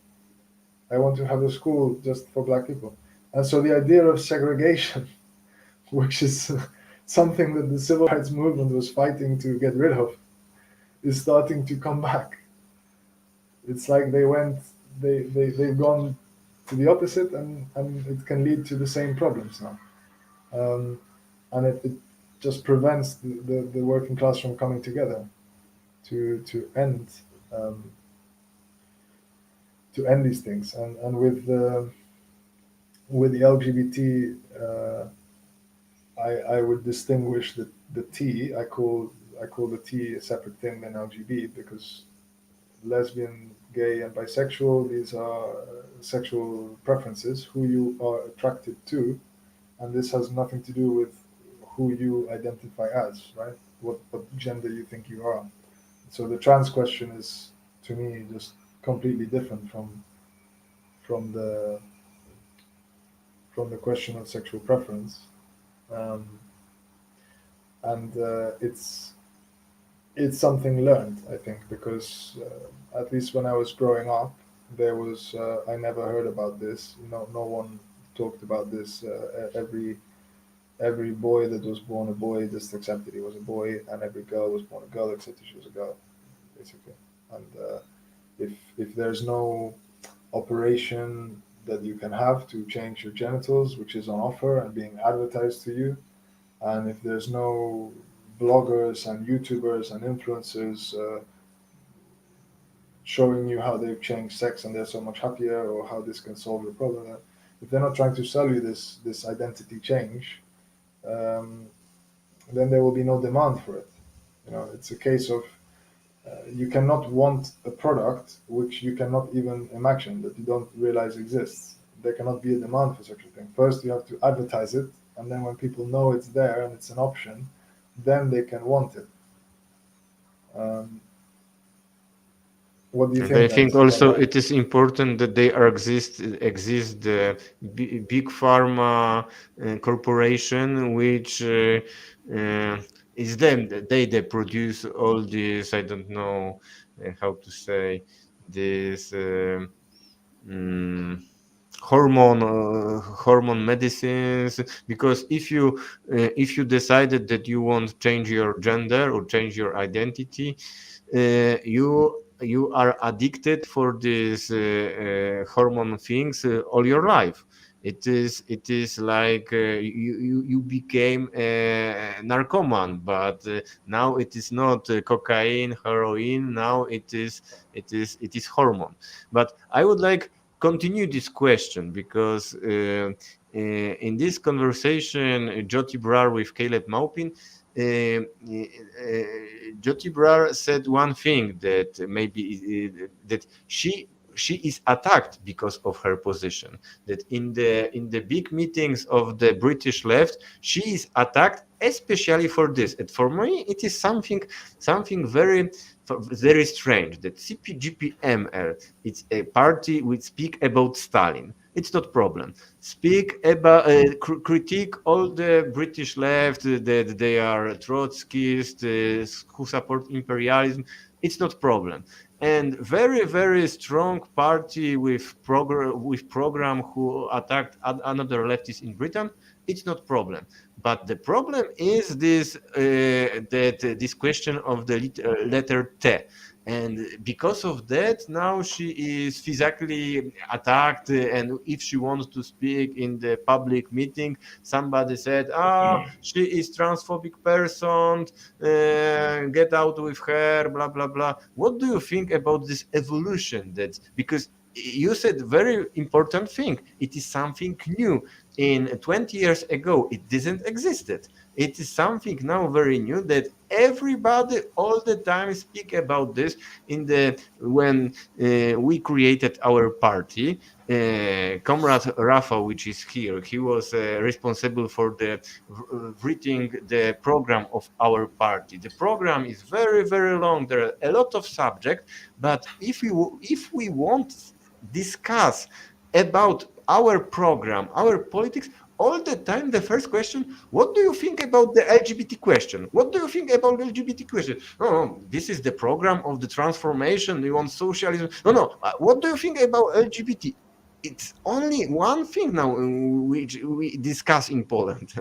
Speaker 2: I want to have a school just for black people. And so the idea of segregation, which is something that the civil rights movement was fighting to get rid of, is starting to come back. It's like they've gone to the opposite, and it can lead to the same problems now. And it just prevents the working class from coming together to end these things. And with the LGBT, I would distinguish the T. I call the T a separate thing than LGBT, because lesbian, gay, and bisexual, these are sexual preferences, who you are attracted to, and this has nothing to do with who you identify as, right? What gender you think you are. So the trans question is, to me, just completely different from the from the question of sexual preference, um, and it's something learned, I think, because at least when I was growing up, there was I never heard about this. No one talked about this. Every boy that was born a boy just accepted he was a boy, and every girl was born a girl accepted she was a girl, basically. And if there's no operation that you can have to change your genitals, which is on offer and being advertised to you, and if there's no bloggers and YouTubers and influencers showing you how they've changed sex and they're so much happier, or how this can solve your problem, if they're not trying to sell you this identity change, um, then there will be no demand for it. It's a case of you cannot want a product which you cannot even imagine, that you don't realize exists. There cannot be a demand for such a thing. First, you have to advertise it, and then when people know it's there and it's an option, then they can want it. Um, what do you
Speaker 1: And I
Speaker 2: think,
Speaker 1: think
Speaker 2: guys, about
Speaker 1: also
Speaker 2: that?
Speaker 1: it is important that they are exist the big pharma corporation, which is them. They produce all this. I don't know how to say this. Mm, hormone medicines, because if you decided that you want to change your gender or change your identity, you are addicted for these hormone things all your life. It is like you became a narcoman, but now it is not cocaine, heroin. Now it is hormone. But I would like continue this question, because in this conversation, Jyoti Brar with Caleb Maupin, Jyoti Brar said one thing, that maybe that she is attacked because of her position. That in the big meetings of the British left, she is attacked especially for this. And for me, it is something very strange, that CPGB-ML, it's a party which speak about Stalin. It's not problem. Speak about critique all the British left, that they are Trotskyists, who support imperialism. It's not problem. And very strong party with program who attacked another leftist in Britain. It's not problem. But the problem is this question of the letter T. And because of that, now she is physically attacked. And if she wants to speak in the public meeting, somebody said, she is transphobic person, get out with her, blah blah blah. What do you think about this evolution? That, because you said very important thing, it is something new. In 20 years ago, it didn't existed. It is something now very new, that everybody all the time speak about this. When we created our party, comrade Rafa, which is here, he was responsible for the writing the program of our party. The program is very long. There are a lot of subjects, but if we want discuss about our program, our politics, all the time the first question, what do you think about the LGBT question? What do you think about the LGBT question? No, this is the program of the transformation. We want socialism. No, what do you think about LGBT? It's only one thing now which we discuss in Poland.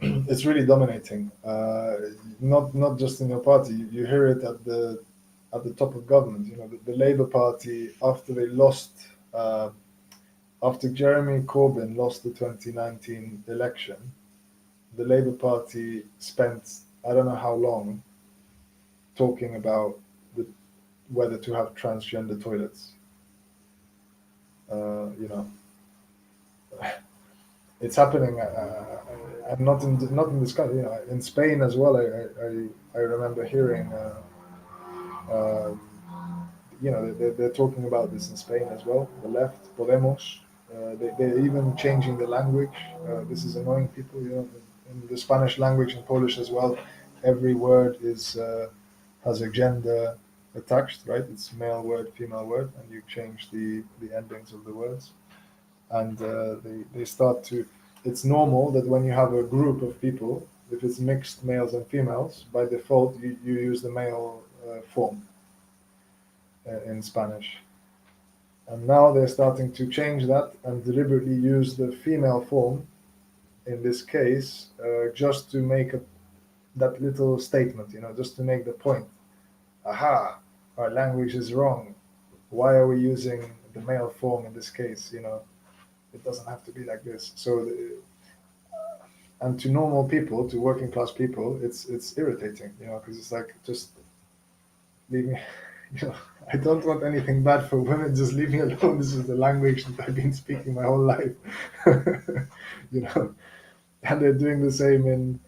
Speaker 2: It's really dominating. Not just in your party. You hear it at the top of government. The Labour Party, after they lost, after Jeremy Corbyn lost the 2019 election, the Labour Party spent, I don't know how long, talking about whether to have transgender toilets. You know, it's happening, and not in this country. In Spain as well. I remember hearing. Uh, they're talking about this in Spain as well. The left, Podemos, they're even changing the language. This is annoying people. In the Spanish language and Polish as well, every word is has a gender attached, right? It's male word, female word, and you change the endings of the words, and they start to. It's normal that when you have a group of people, if it's mixed males and females, by default you use the male form in Spanish. And now they're starting to change that and deliberately use the female form in this case, just to make that little statement, just to make the point. Aha, our language is wrong. Why are we using the male form in this case? It doesn't have to be like this. And to normal people, to working class people, it's irritating, because it's like, just leave me. you know, I don't want anything bad for women. Just leave me alone. This is the language that I've been speaking my whole life. you know, and they're doing the same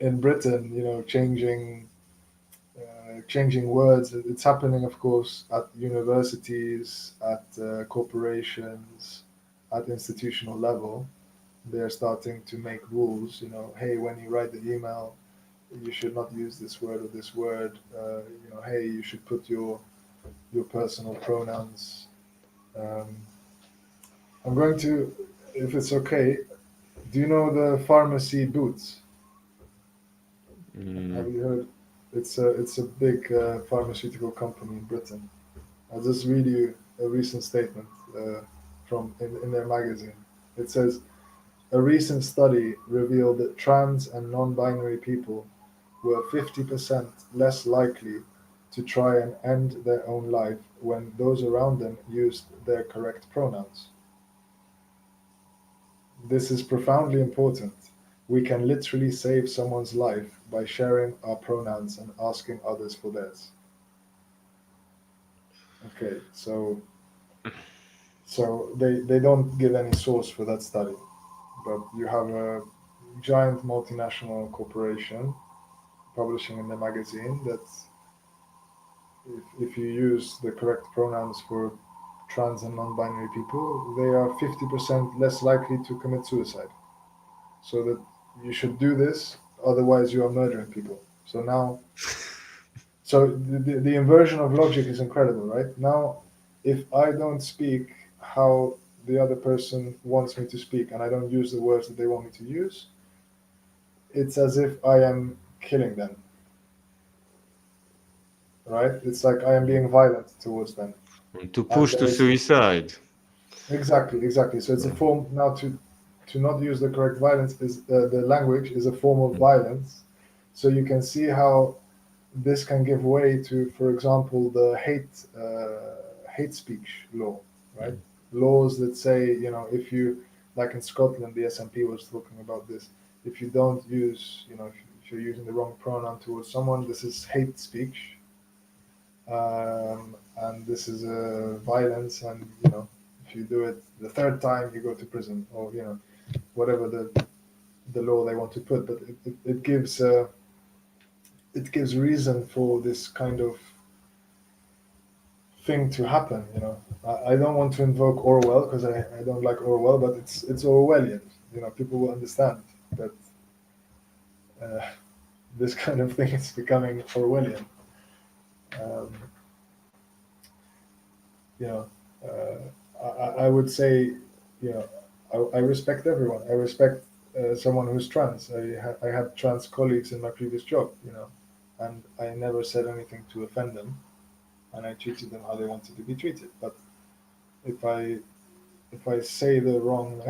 Speaker 2: in Britain. Changing words. It's happening, of course, at universities, at corporations, at institutional level. They're starting to make rules. Hey, when you write the email, you should not use this word or this word. Hey, you should put your personal pronouns. I'm going to, if it's okay, do you know the pharmacy Boots? Have you heard? It's a big pharmaceutical company in Britain. I'll just read you a recent statement from in their magazine. It says, a recent study revealed that trans and non-binary people were 50% less likely to try and end their own life when those around them used their correct pronouns. This is profoundly important. We can literally save someone's life by sharing our pronouns and asking others for theirs. Okay, so they don't give any source for that study, but you have a giant multinational corporation publishing in the magazine that if you use the correct pronouns for trans and non-binary people, they are 50% less likely to commit suicide. So that you should do this, otherwise you are murdering people. So the inversion of logic is incredible, right? Now, if I don't speak how the other person wants me to speak and I don't use the words that they want me to use, it's as if I am killing them, right? It's like I am being violent towards them.
Speaker 1: To push to suicide.
Speaker 2: Exactly. So it's a form now to not use the correct violence is the language is a form of violence. So you can see how this can give way to, for example, the hate speech law, right? Laws that say, if you, like in Scotland, the SNP was talking about this. If you don't use, if you're using the wrong pronoun towards someone, this is hate speech, and this is violence, and if you do it the third time, you go to prison, or whatever the law they want to put. But it gives reason for this kind of thing to happen. I don't want to invoke Orwell because I don't like Orwell, but it's Orwellian. People will understand that this kind of thing is becoming Orwellian. I would say, I respect everyone. I respect someone who's trans. I had trans colleagues in my previous job, and I never said anything to offend them, and I treated them how they wanted to be treated. But if I say the wrong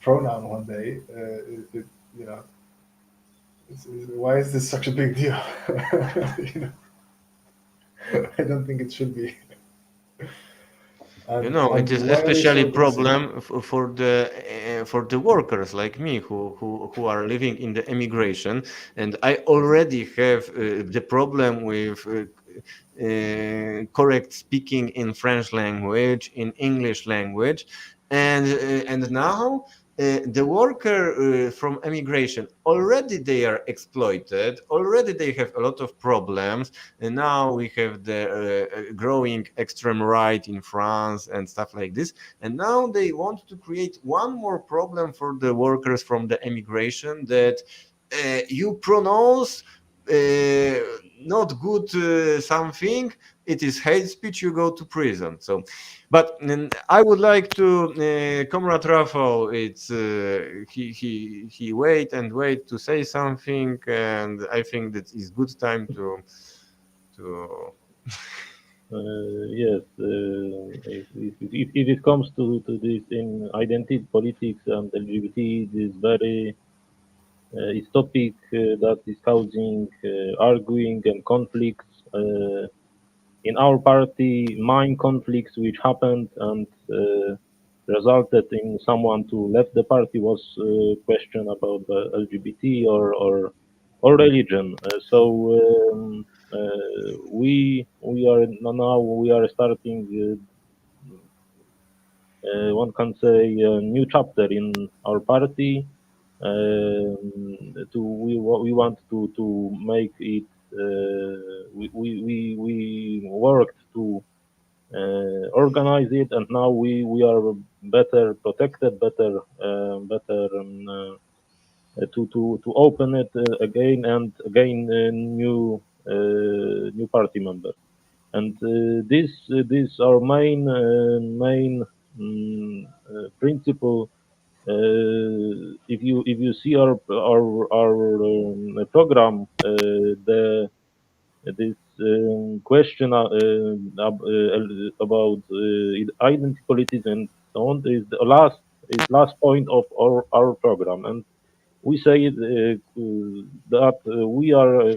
Speaker 2: pronoun one day, why is this such a big deal? I don't think it should be.
Speaker 1: It is especially a problem for the workers like me who are living in the immigration, and I already have the problem with correct speaking in French language, in English language, and now the worker from immigration already they are exploited. Already they have a lot of problems, and now we have the growing extreme right in France and stuff like this. And now they want to create one more problem for the workers from the immigration, that you pronounce not good something, it is hate speech, you go to prison. So but I would like to comrade Rafał, it's he wait and wait to say something, and I think that is good time to
Speaker 3: Yes, if it comes to this in identity politics and LGBT, this very is topic that is causing arguing and conflicts in our party. Main conflicts which happened and resulted in someone to left the party was question about the LGBT or religion. We are now we are starting one can say a new chapter in our party. We want to make it. We worked to organize it, and now we are better protected, better to open it again and again new party members. And this our main principle. If you see our program, the this question about identity politics and so on is the last point of our program, and we say that we are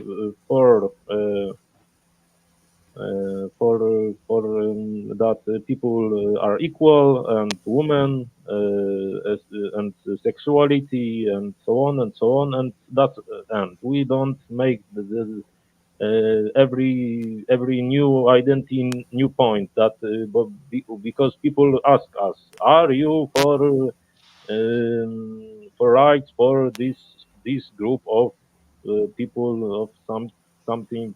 Speaker 3: that people are equal and women and sexuality and so on and so on, and that and we don't make every new identity new point that because people ask us, are you for rights for this group of people of something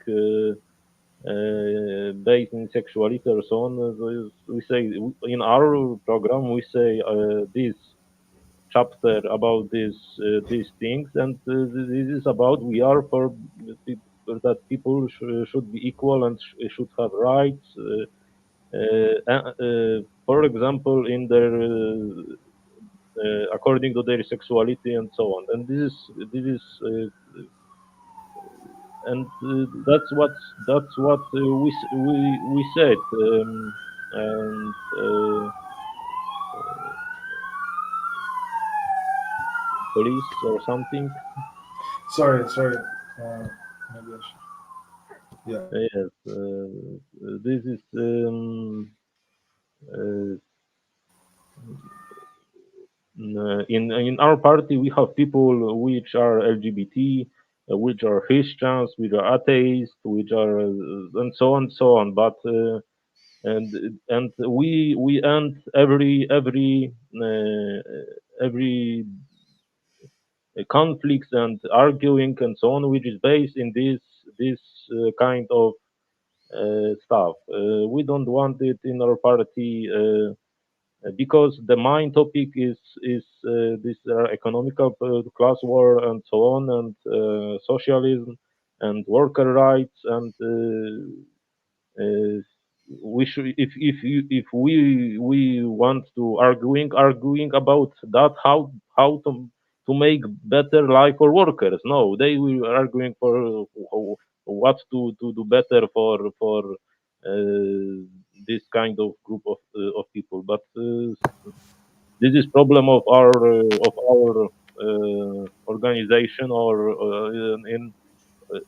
Speaker 3: based in sexuality or so on. We say in our program we say this chapter about these things, and this is about we are for that people should be equal and should have rights. For example, in their according to their sexuality and so on. And this is and that's what we said, and police or something.
Speaker 2: Sorry. Maybe I should. Yeah.
Speaker 3: Yes, this is uh, in our party we have people which are LGBT, which are Christians, which are atheists, which are and so on. But and we end every conflicts and arguing and so on, which is based in this kind of stuff. We don't want it in our party because the main topic is this economical class war and so on, and socialism and worker rights, and uh, we should if we want to arguing about that, how to make better life for workers. No, they will arguing for what to do better for this kind of group of people. But this is problem of our organization, or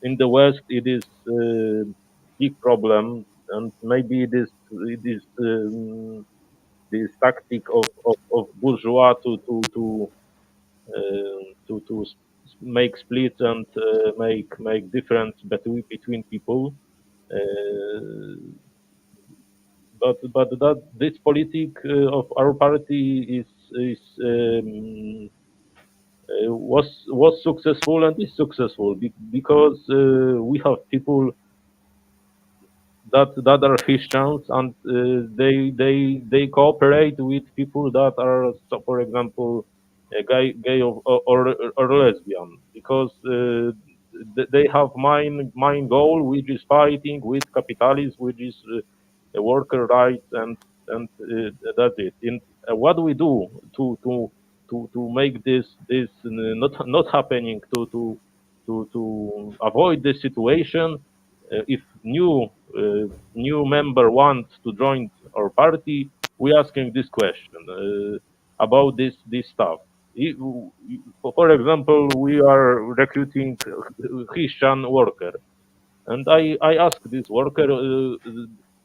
Speaker 3: in the West it is big problem, and maybe it is this tactic of bourgeois make splits and make difference between people. Uh, but that this politic of our party is was successful and is successful because we have people that are Christians, and they cooperate with people that are, so for example, gay or lesbian, because they have main goal, which is fighting with capitalism, which is worker rights, and that's it. And what do we do to make this not happening, to avoid this situation? If new member wants to join our party, we asking this question about this stuff. If, for example, we are recruiting Christian worker, and I ask this worker,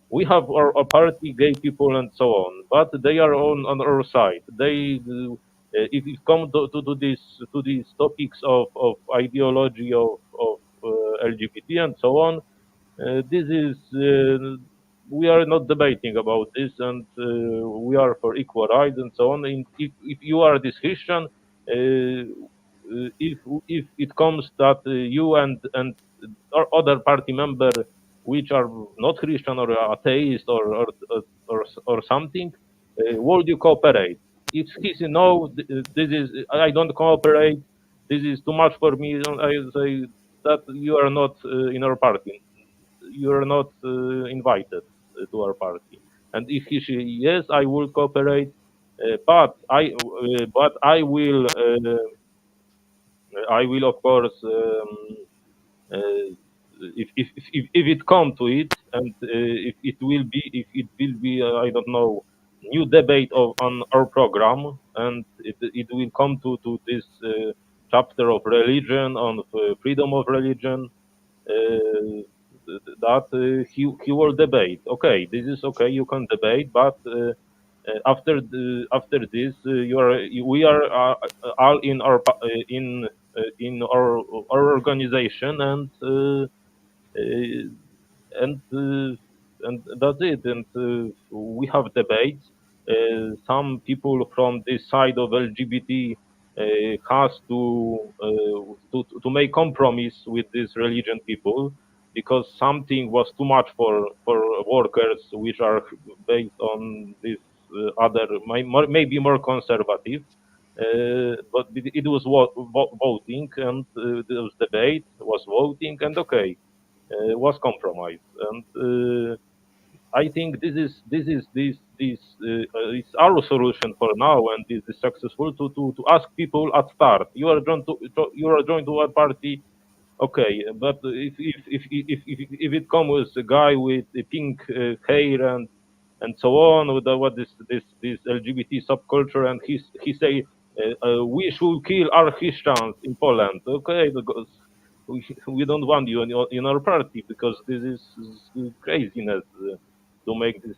Speaker 3: we have our party, gay people, and so on, but they are on our side. If it comes to these topics of ideology of LGBT and so on, this is we are not debating about this, and we are for equal rights and so on. And if you are this Christian, if it comes that you and or other party member which are not Christian or atheist or something, would you cooperate? If he says no, this is I don't cooperate. This is too much for me. I say that you are not in our party. You are not invited to our party. And if he says yes, I will cooperate, but I will of course. Uh, if it come to it, and if it will be I don't know, new debate on our program, and it will come to this chapter of religion, on freedom of religion, that he will debate. Okay, this is okay. You can debate, but after this, we are all in our organization, uh, and that's it. And we have debates. Some people from this side of LGBT has to make compromise with these religion people, because something was too much for workers which are based on this other maybe more conservative. But it was voting, and there was debate, was voting, and okay, was compromised. And I think this is our solution for now, and this is successful to ask people at start. You are joined to our party. Okay, but if it comes with a guy with a pink hair and so on, with what this LGBT subculture, and he say we should kill our Christians in Poland. Okay, because we don't want you in our party, because this is craziness. To make this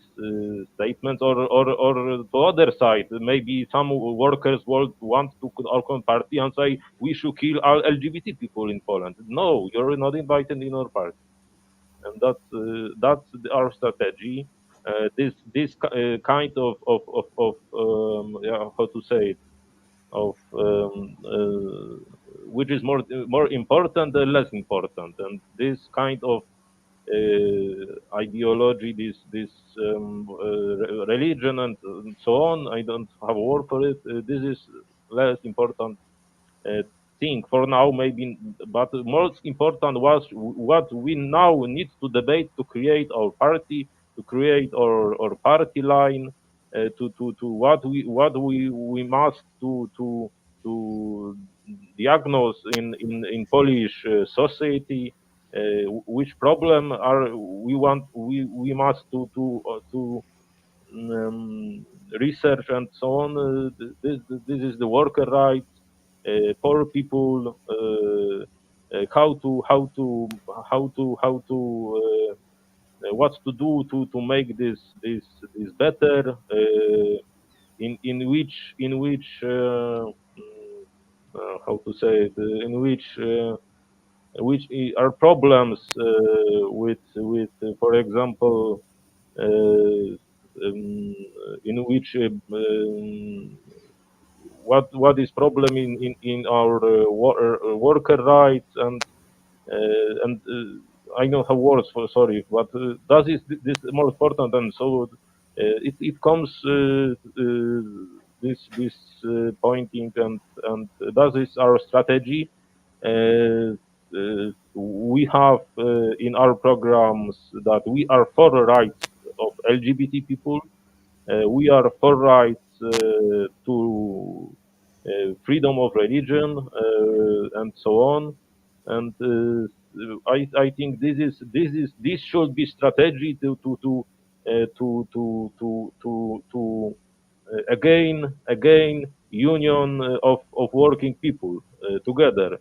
Speaker 3: statement, or the other side, maybe some workers will want to our party and say we should kill all LGBT people in Poland. No, you're not invited in our party, and that's our strategy. This kind of yeah, how to say it, of which is more important and less important, and this kind of ideology, this religion, and so on. I don't have a word for it. This is less important uh, thing for now, maybe, but most important was what we now need to debate, to create our party, to create our party line, to what we must to diagnose in Polish society, which problem are we must to um, research and so on. This is the worker rights, poor people, how to what to do to make this better, in which how to say it, in which are problems with for example, um, in which what is problem in our worker rights, and I don't have words for, sorry, but that is this more important. And so it comes this pointing, and that is our strategy. We have in our programs that we are for the rights of LGBT people. We are for rights to freedom of religion and so on. And I think this should be strategy to again union of working people together.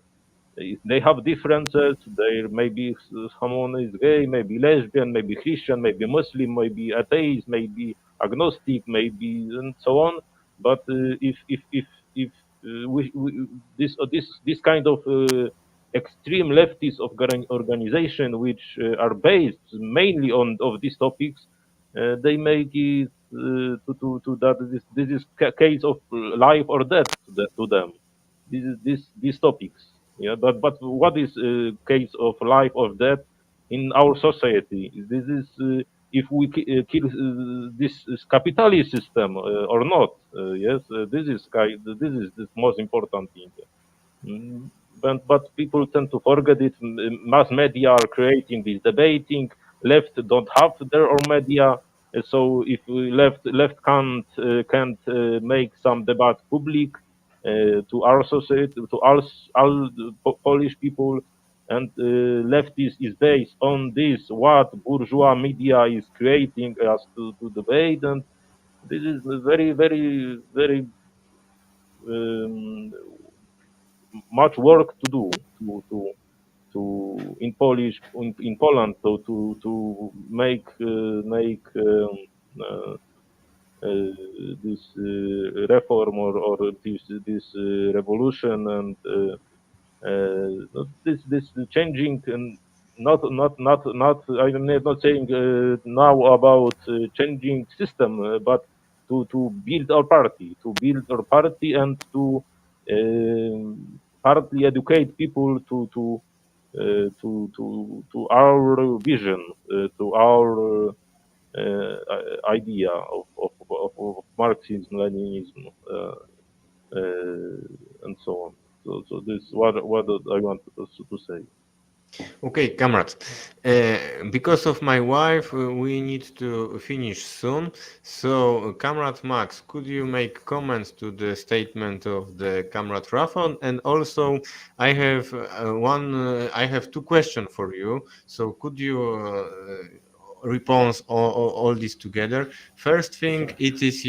Speaker 3: They have differences. There maybe someone is gay, maybe lesbian, maybe Christian, maybe Muslim, maybe atheist, maybe agnostic, maybe and so on. But if this kind of extreme leftist organization, which are based mainly on of these topics, they make it to that this is case of life or death to them. These topics. Yeah, but what is case of life or death in our society? This is if we kill this capitalist system or not. Yes, this is the most important thing. But people tend to forget it. Mass media are creating this debating. Left don't have their own media, so if left can't make some debate public to our society, to all Polish people, and left is based on this what bourgeois media is creating us to debate, and this is very um, much work to do to in Polish in Poland to make uh, this reform or this revolution and this changing and not I'm not saying now about changing system but to build our party and to partly educate people to our vision to our idea of Marxism, Leninism, and so on. So this what I wanted to say.
Speaker 1: Okay, comrades. Because of my wife, we need to finish soon. So, Comrade Max, could you make comments to the statement of the Comrade Rafon? And also, I have two questions for you. So, could you respond all this together? First thing,
Speaker 2: Sure.
Speaker 1: it is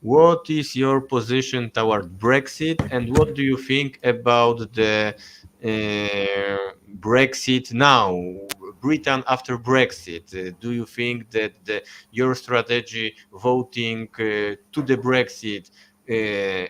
Speaker 1: what is your position toward Brexit, and what do you think about the Brexit now, Britain after Brexit? Do you think that your strategy voting to the Brexit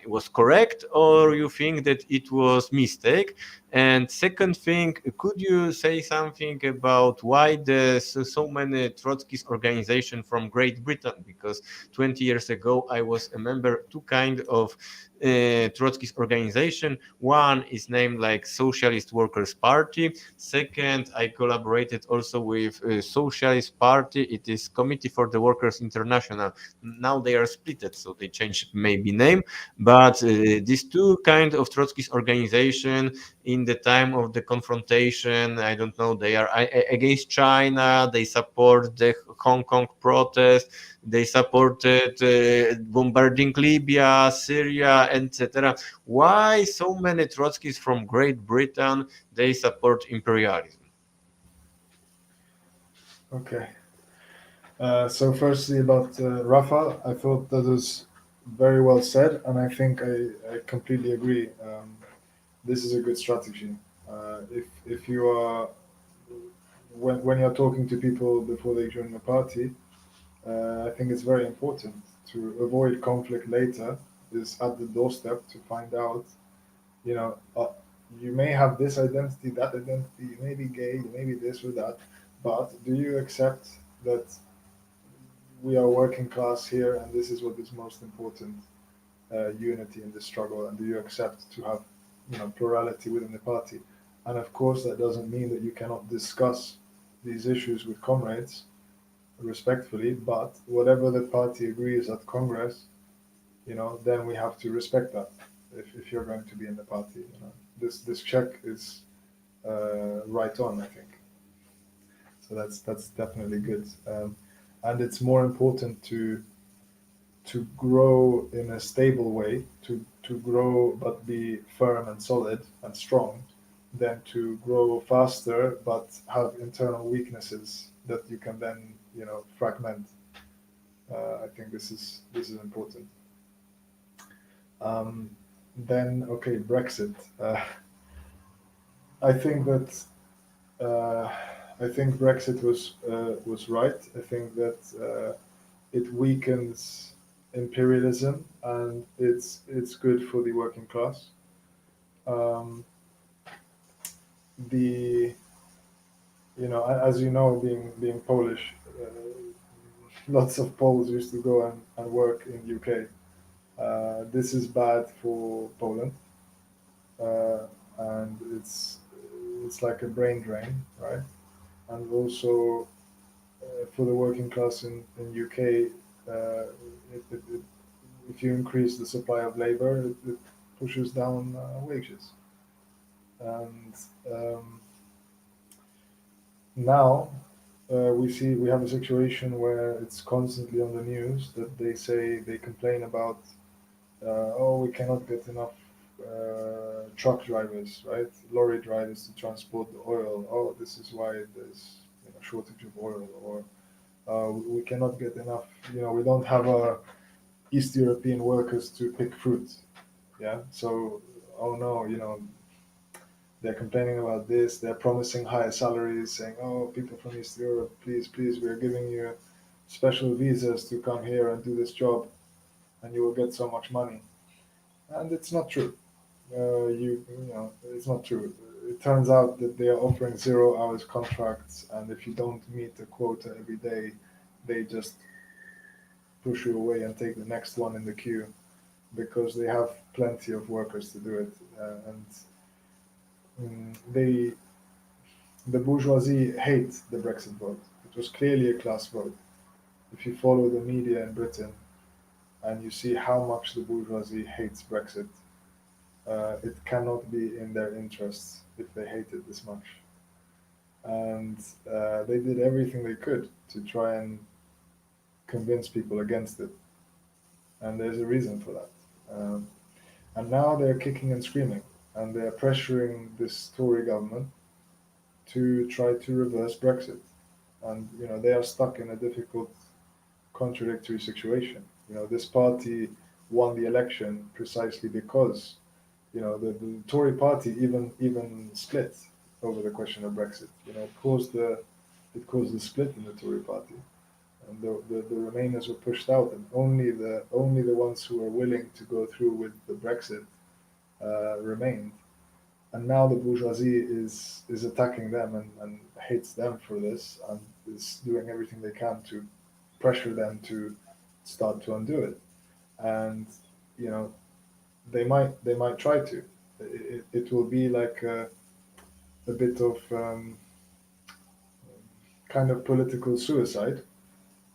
Speaker 1: was correct, or you think that it was mistake? And second thing, could you say something about why there's so many Trotskyist organization from Great Britain? Because 20 years ago I was a member two kind of Trotskyist organization. One is named like Socialist Workers Party. Second, I collaborated also with Socialist Party. It is Committee for the Workers International. Now they are splitted, so they changed maybe name. But these two kind of Trotskyist organization in the time of the confrontation, I don't know, they are against China. They support the Hong Kong protest. They supported bombarding Libya, Syria, etc. Why so many Trotskyists from Great Britain they support imperialism?
Speaker 2: Okay. So firstly about Rafa, I thought that was very well said, and I think I completely agree. This is a good strategy. If you are when you're talking to people before they join the party, I think it's very important to avoid conflict later. Is at the doorstep to find out, you know, you may have this identity, that identity, you may be gay, you may be this or that, but do you accept that we are working class here and this is what is most important, unity in the struggle, and do you accept to have, plurality within the party? And of course, that doesn't mean that you cannot discuss these issues with comrades respectfully, but whatever the party agrees at Congress then we have to respect that. If you're going to be in the party, this check is right on, I think. So that's definitely good, and it's more important to grow in a stable way, to grow but be firm and solid and strong, than to grow faster but have internal weaknesses that you can then fragment. I think this is important. Um, then okay, Brexit. I think that I think Brexit was right. I think that it weakens imperialism and it's good for the working class. Um, the as you know, being Polish, lots of Poles used to go and work in UK. This is bad for Poland, and it's like a brain drain, right? And also for the working class in UK, if you increase the supply of labor, it pushes down wages. And now we have a situation where it's constantly on the news that they complain about, oh, we cannot get enough truck drivers, right? Lorry drivers to transport the oil. Oh, this is why there's shortage of oil, or we cannot get enough. We don't have East European workers to pick fruit. Yeah, so oh no, they're complaining about this. They're promising higher salaries, saying, "Oh, people from East Europe, please, please, we're giving you special visas to come here and do this job, and you will get so much money." And it's not true. It's not true. It turns out that they are offering 0 hours contracts, and if you don't meet the quota every day, they just push you away and take the next one in the queue because they have plenty of workers to do it. And the bourgeoisie hate the Brexit vote. It was clearly a class vote. If you follow the media in Britain and you see how much the bourgeoisie hates Brexit, it cannot be in their interests if they hate it this much. And they did everything they could to try and convince people against it. And there's a reason for that. And now they're kicking and screaming, and they're pressuring this Tory government to try to reverse Brexit. And they are stuck in a difficult, contradictory situation. This party won the election precisely because the Tory party even split over the question of Brexit. It caused the split in the Tory party, and the Remainers were pushed out, and only the ones who were willing to go through with the Brexit remained. And now the bourgeoisie is attacking them and hates them for this, and is doing everything they can to pressure them to start to undo it. And you know they might try to. It will be like a bit of kind of political suicide,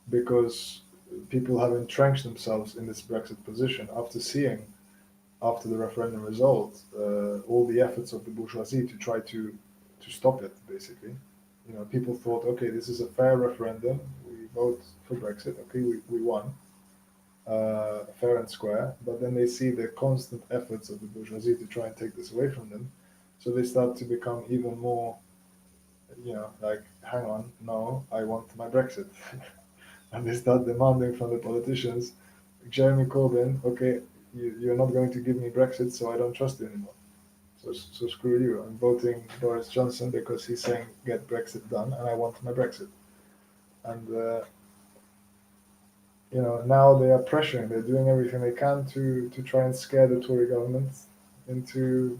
Speaker 2: because people have entrenched themselves in this Brexit position after seeing, after the referendum result, all the efforts of the bourgeoisie to try to stop it. Basically, people thought, okay, this is a fair referendum. We vote for Brexit. Okay, we won, fair and square. But then they see the constant efforts of the bourgeoisie to try and take this away from them, so they start to become even more, like, hang on, no, I want my Brexit. And they start demanding from the politicians, Jeremy Corbyn, okay, you're not going to give me Brexit, so I don't trust you anymore. So screw you. I'm voting Boris Johnson because he's saying get Brexit done, and I want my Brexit. And now they are pressuring. They're doing everything they can to try and scare the Tory government into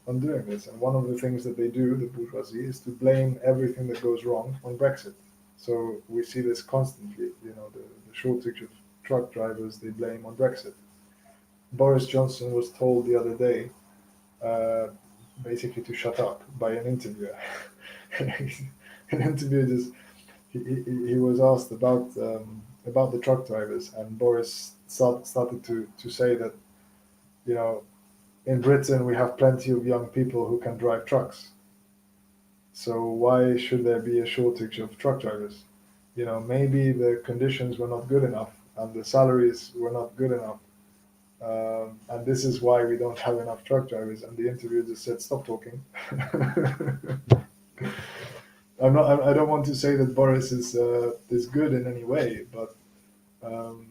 Speaker 2: undoing this. And one of the things that they do, the bourgeoisie, is to blame everything that goes wrong on Brexit. So we see this constantly. The shortage of truck drivers, they blame on Brexit. Boris Johnson was told the other day, basically, to shut up by an interviewer. An interviewer he was asked about the truck drivers, and Boris started to say that, you know, in Britain we have plenty of young people who can drive trucks. So why should there be a shortage of truck drivers? You know, maybe the conditions were not good enough and the salaries were not good enough. And this is why we don't have enough truck drivers. And the interviewer just said, "Stop talking." I'm not. I don't want to say that Boris is good in any way, um,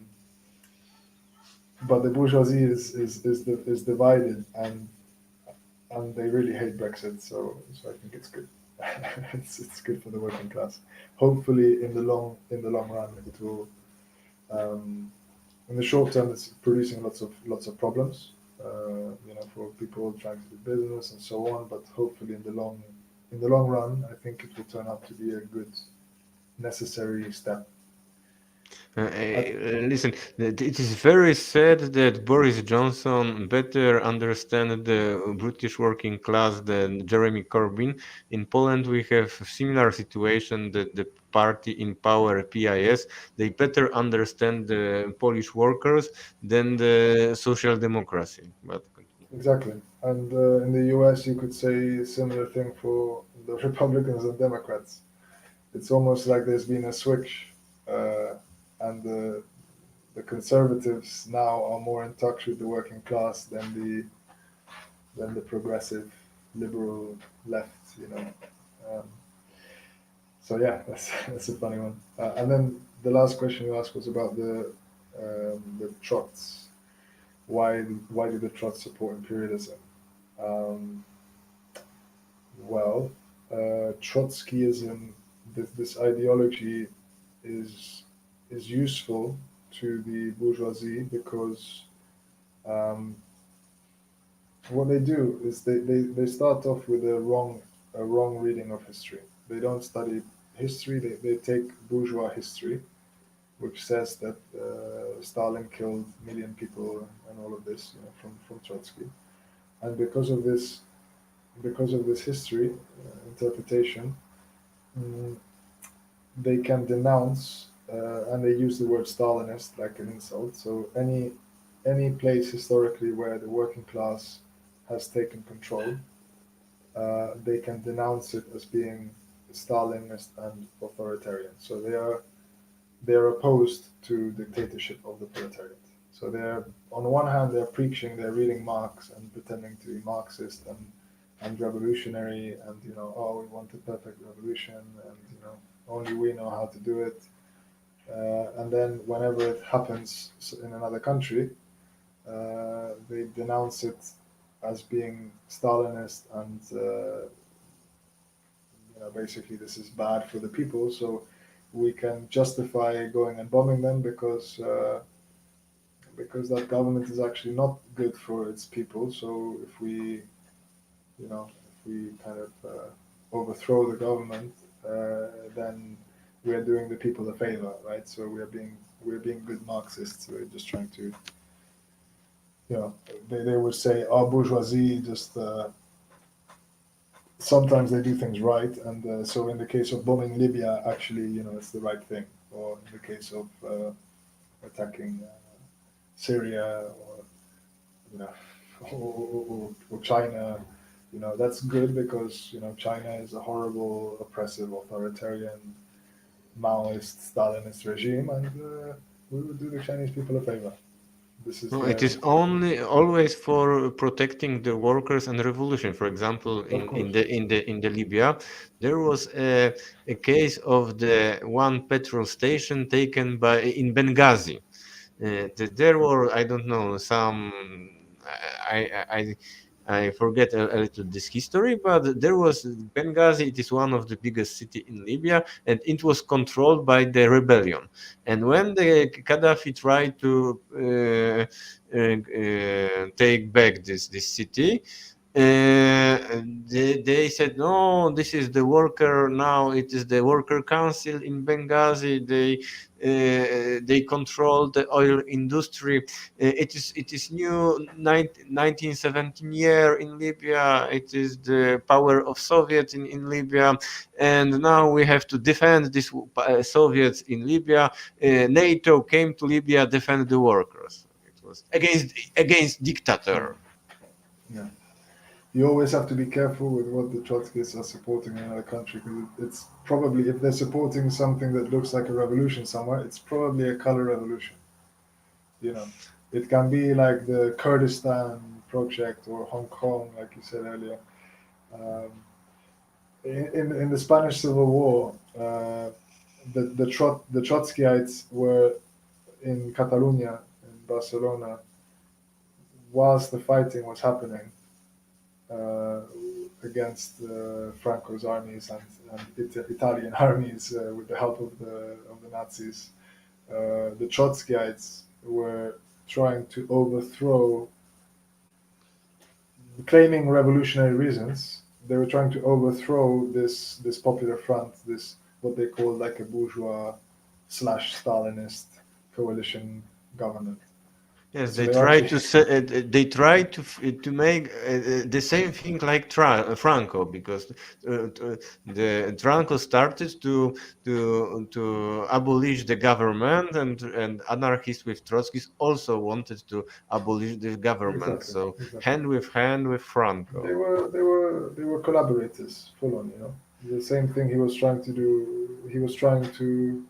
Speaker 2: but the bourgeoisie is divided, and they really hate Brexit. So I think it's good. It's good for the working class. Hopefully, in the long run, it will. In the short term, it's producing lots of problems, you know, for people trying to do business and so on. But hopefully, in the long run, I think it will turn out to be a good, necessary step.
Speaker 1: Listen, it is very sad that Boris Johnson better understand the British working class than Jeremy Corbyn. In Poland, we have similar situation that the party in power, PIS, they better understand the Polish workers than the social democracy. But
Speaker 2: Exactly. And in the US, you could say a similar thing for the Republicans and Democrats. It's almost like there's been a switch, and the conservatives now are more in touch with the working class than the progressive liberal left. You know. Um, so yeah, that's a funny one. And then the last question you asked was about the Trots. Why do the Trots support imperialism? Um, well, Trotskyism, this ideology is is useful to the bourgeoisie because um, what they do is they start off with a wrong reading of history. They don't study history. They take bourgeois history, which says that Stalin killed a million people and all of this, you know, from Trotsky. And because of this history interpretation, mm, they can denounce and they use the word Stalinist like an insult. So any place historically where the working class has taken control, they can denounce it as being Stalinist and authoritarian. So they are opposed to dictatorship of the proletariat. So they're on the one hand they're preaching, they're reading Marx and pretending to be Marxist and revolutionary, and you know, oh, we want a perfect revolution, and you know, only we know how to do it. And then whenever it happens in another country, they denounce it as being Stalinist, and you know, basically this is bad for the people. So we can justify going and bombing them because that government is actually not good for its people. So if we, you know, if we kind of overthrow the government, then we are doing the people a favor, right? So we're being good Marxists. We're just trying to, you know, they would say our bourgeoisie just sometimes they do things right, and so in the case of bombing Libya, actually, you know, it's the right thing, or in the case of attacking Syria, or you know, or China, you know, that's good because you know China is a horrible, oppressive, authoritarian, Maoist, Stalinist regime, and we would do the Chinese people a favor. This is
Speaker 1: no, it
Speaker 2: their,
Speaker 1: is only always for protecting the workers and revolution. For example,
Speaker 2: of course.
Speaker 1: in the Libya, there was a case of the one petrol station taken by in Benghazi. There were, I don't know, some I forget a little this history, but there was Benghazi. It is one of the biggest city in Libya, and it was controlled by the rebellion. And when the Gaddafi tried to take back this city, they said, no, this is the worker now. It is the worker council in Benghazi. They control the oil industry. It is new 1917 year in Libya. It is the power of Soviets in Libya, and now we have to defend this Soviets in Libya. NATO came to Libya defend the workers. It was against dictator.
Speaker 2: Yeah. You always have to be careful with what the Trotskyists are supporting in another country, because it's probably, if they're supporting something that looks like a revolution somewhere, it's probably a color revolution. You know, it can be like the Kurdistan project or Hong Kong, like you said earlier. Um, in the Spanish Civil War, the Trotskyites were in Catalonia, in Barcelona, whilst the fighting was happening uh, against Franco's armies and Italian armies with the help of the Nazis. The Trotskyites were trying to overthrow, claiming revolutionary reasons. They were trying to overthrow this popular front, this what they called like a bourgeois slash Stalinist coalition government.
Speaker 1: Yes,
Speaker 2: So
Speaker 1: they
Speaker 2: they
Speaker 1: try
Speaker 2: actually
Speaker 1: to they try to make the same thing like Franco, because the Franco started to abolish the government, and anarchists with Trotsky also wanted to abolish the government.
Speaker 2: exactly
Speaker 1: So
Speaker 2: exactly.
Speaker 1: hand with
Speaker 2: They
Speaker 1: Franco.
Speaker 2: were they were they were collaborators, full on. The same thing he was trying to do. He was trying to,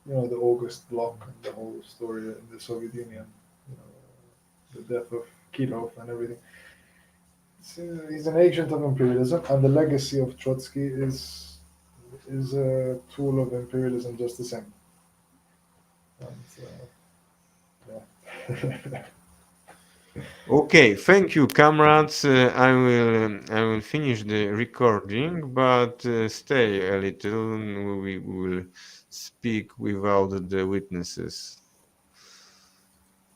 Speaker 2: the August bloc and the whole story in the Soviet Union, you know, the death of Kirov and everything. He's an agent of imperialism, and the legacy of Trotsky is a tool of imperialism just the same. And yeah.
Speaker 1: Okay, thank you, comrades. I will finish the recording, but stay a little. We will speak without the witnesses.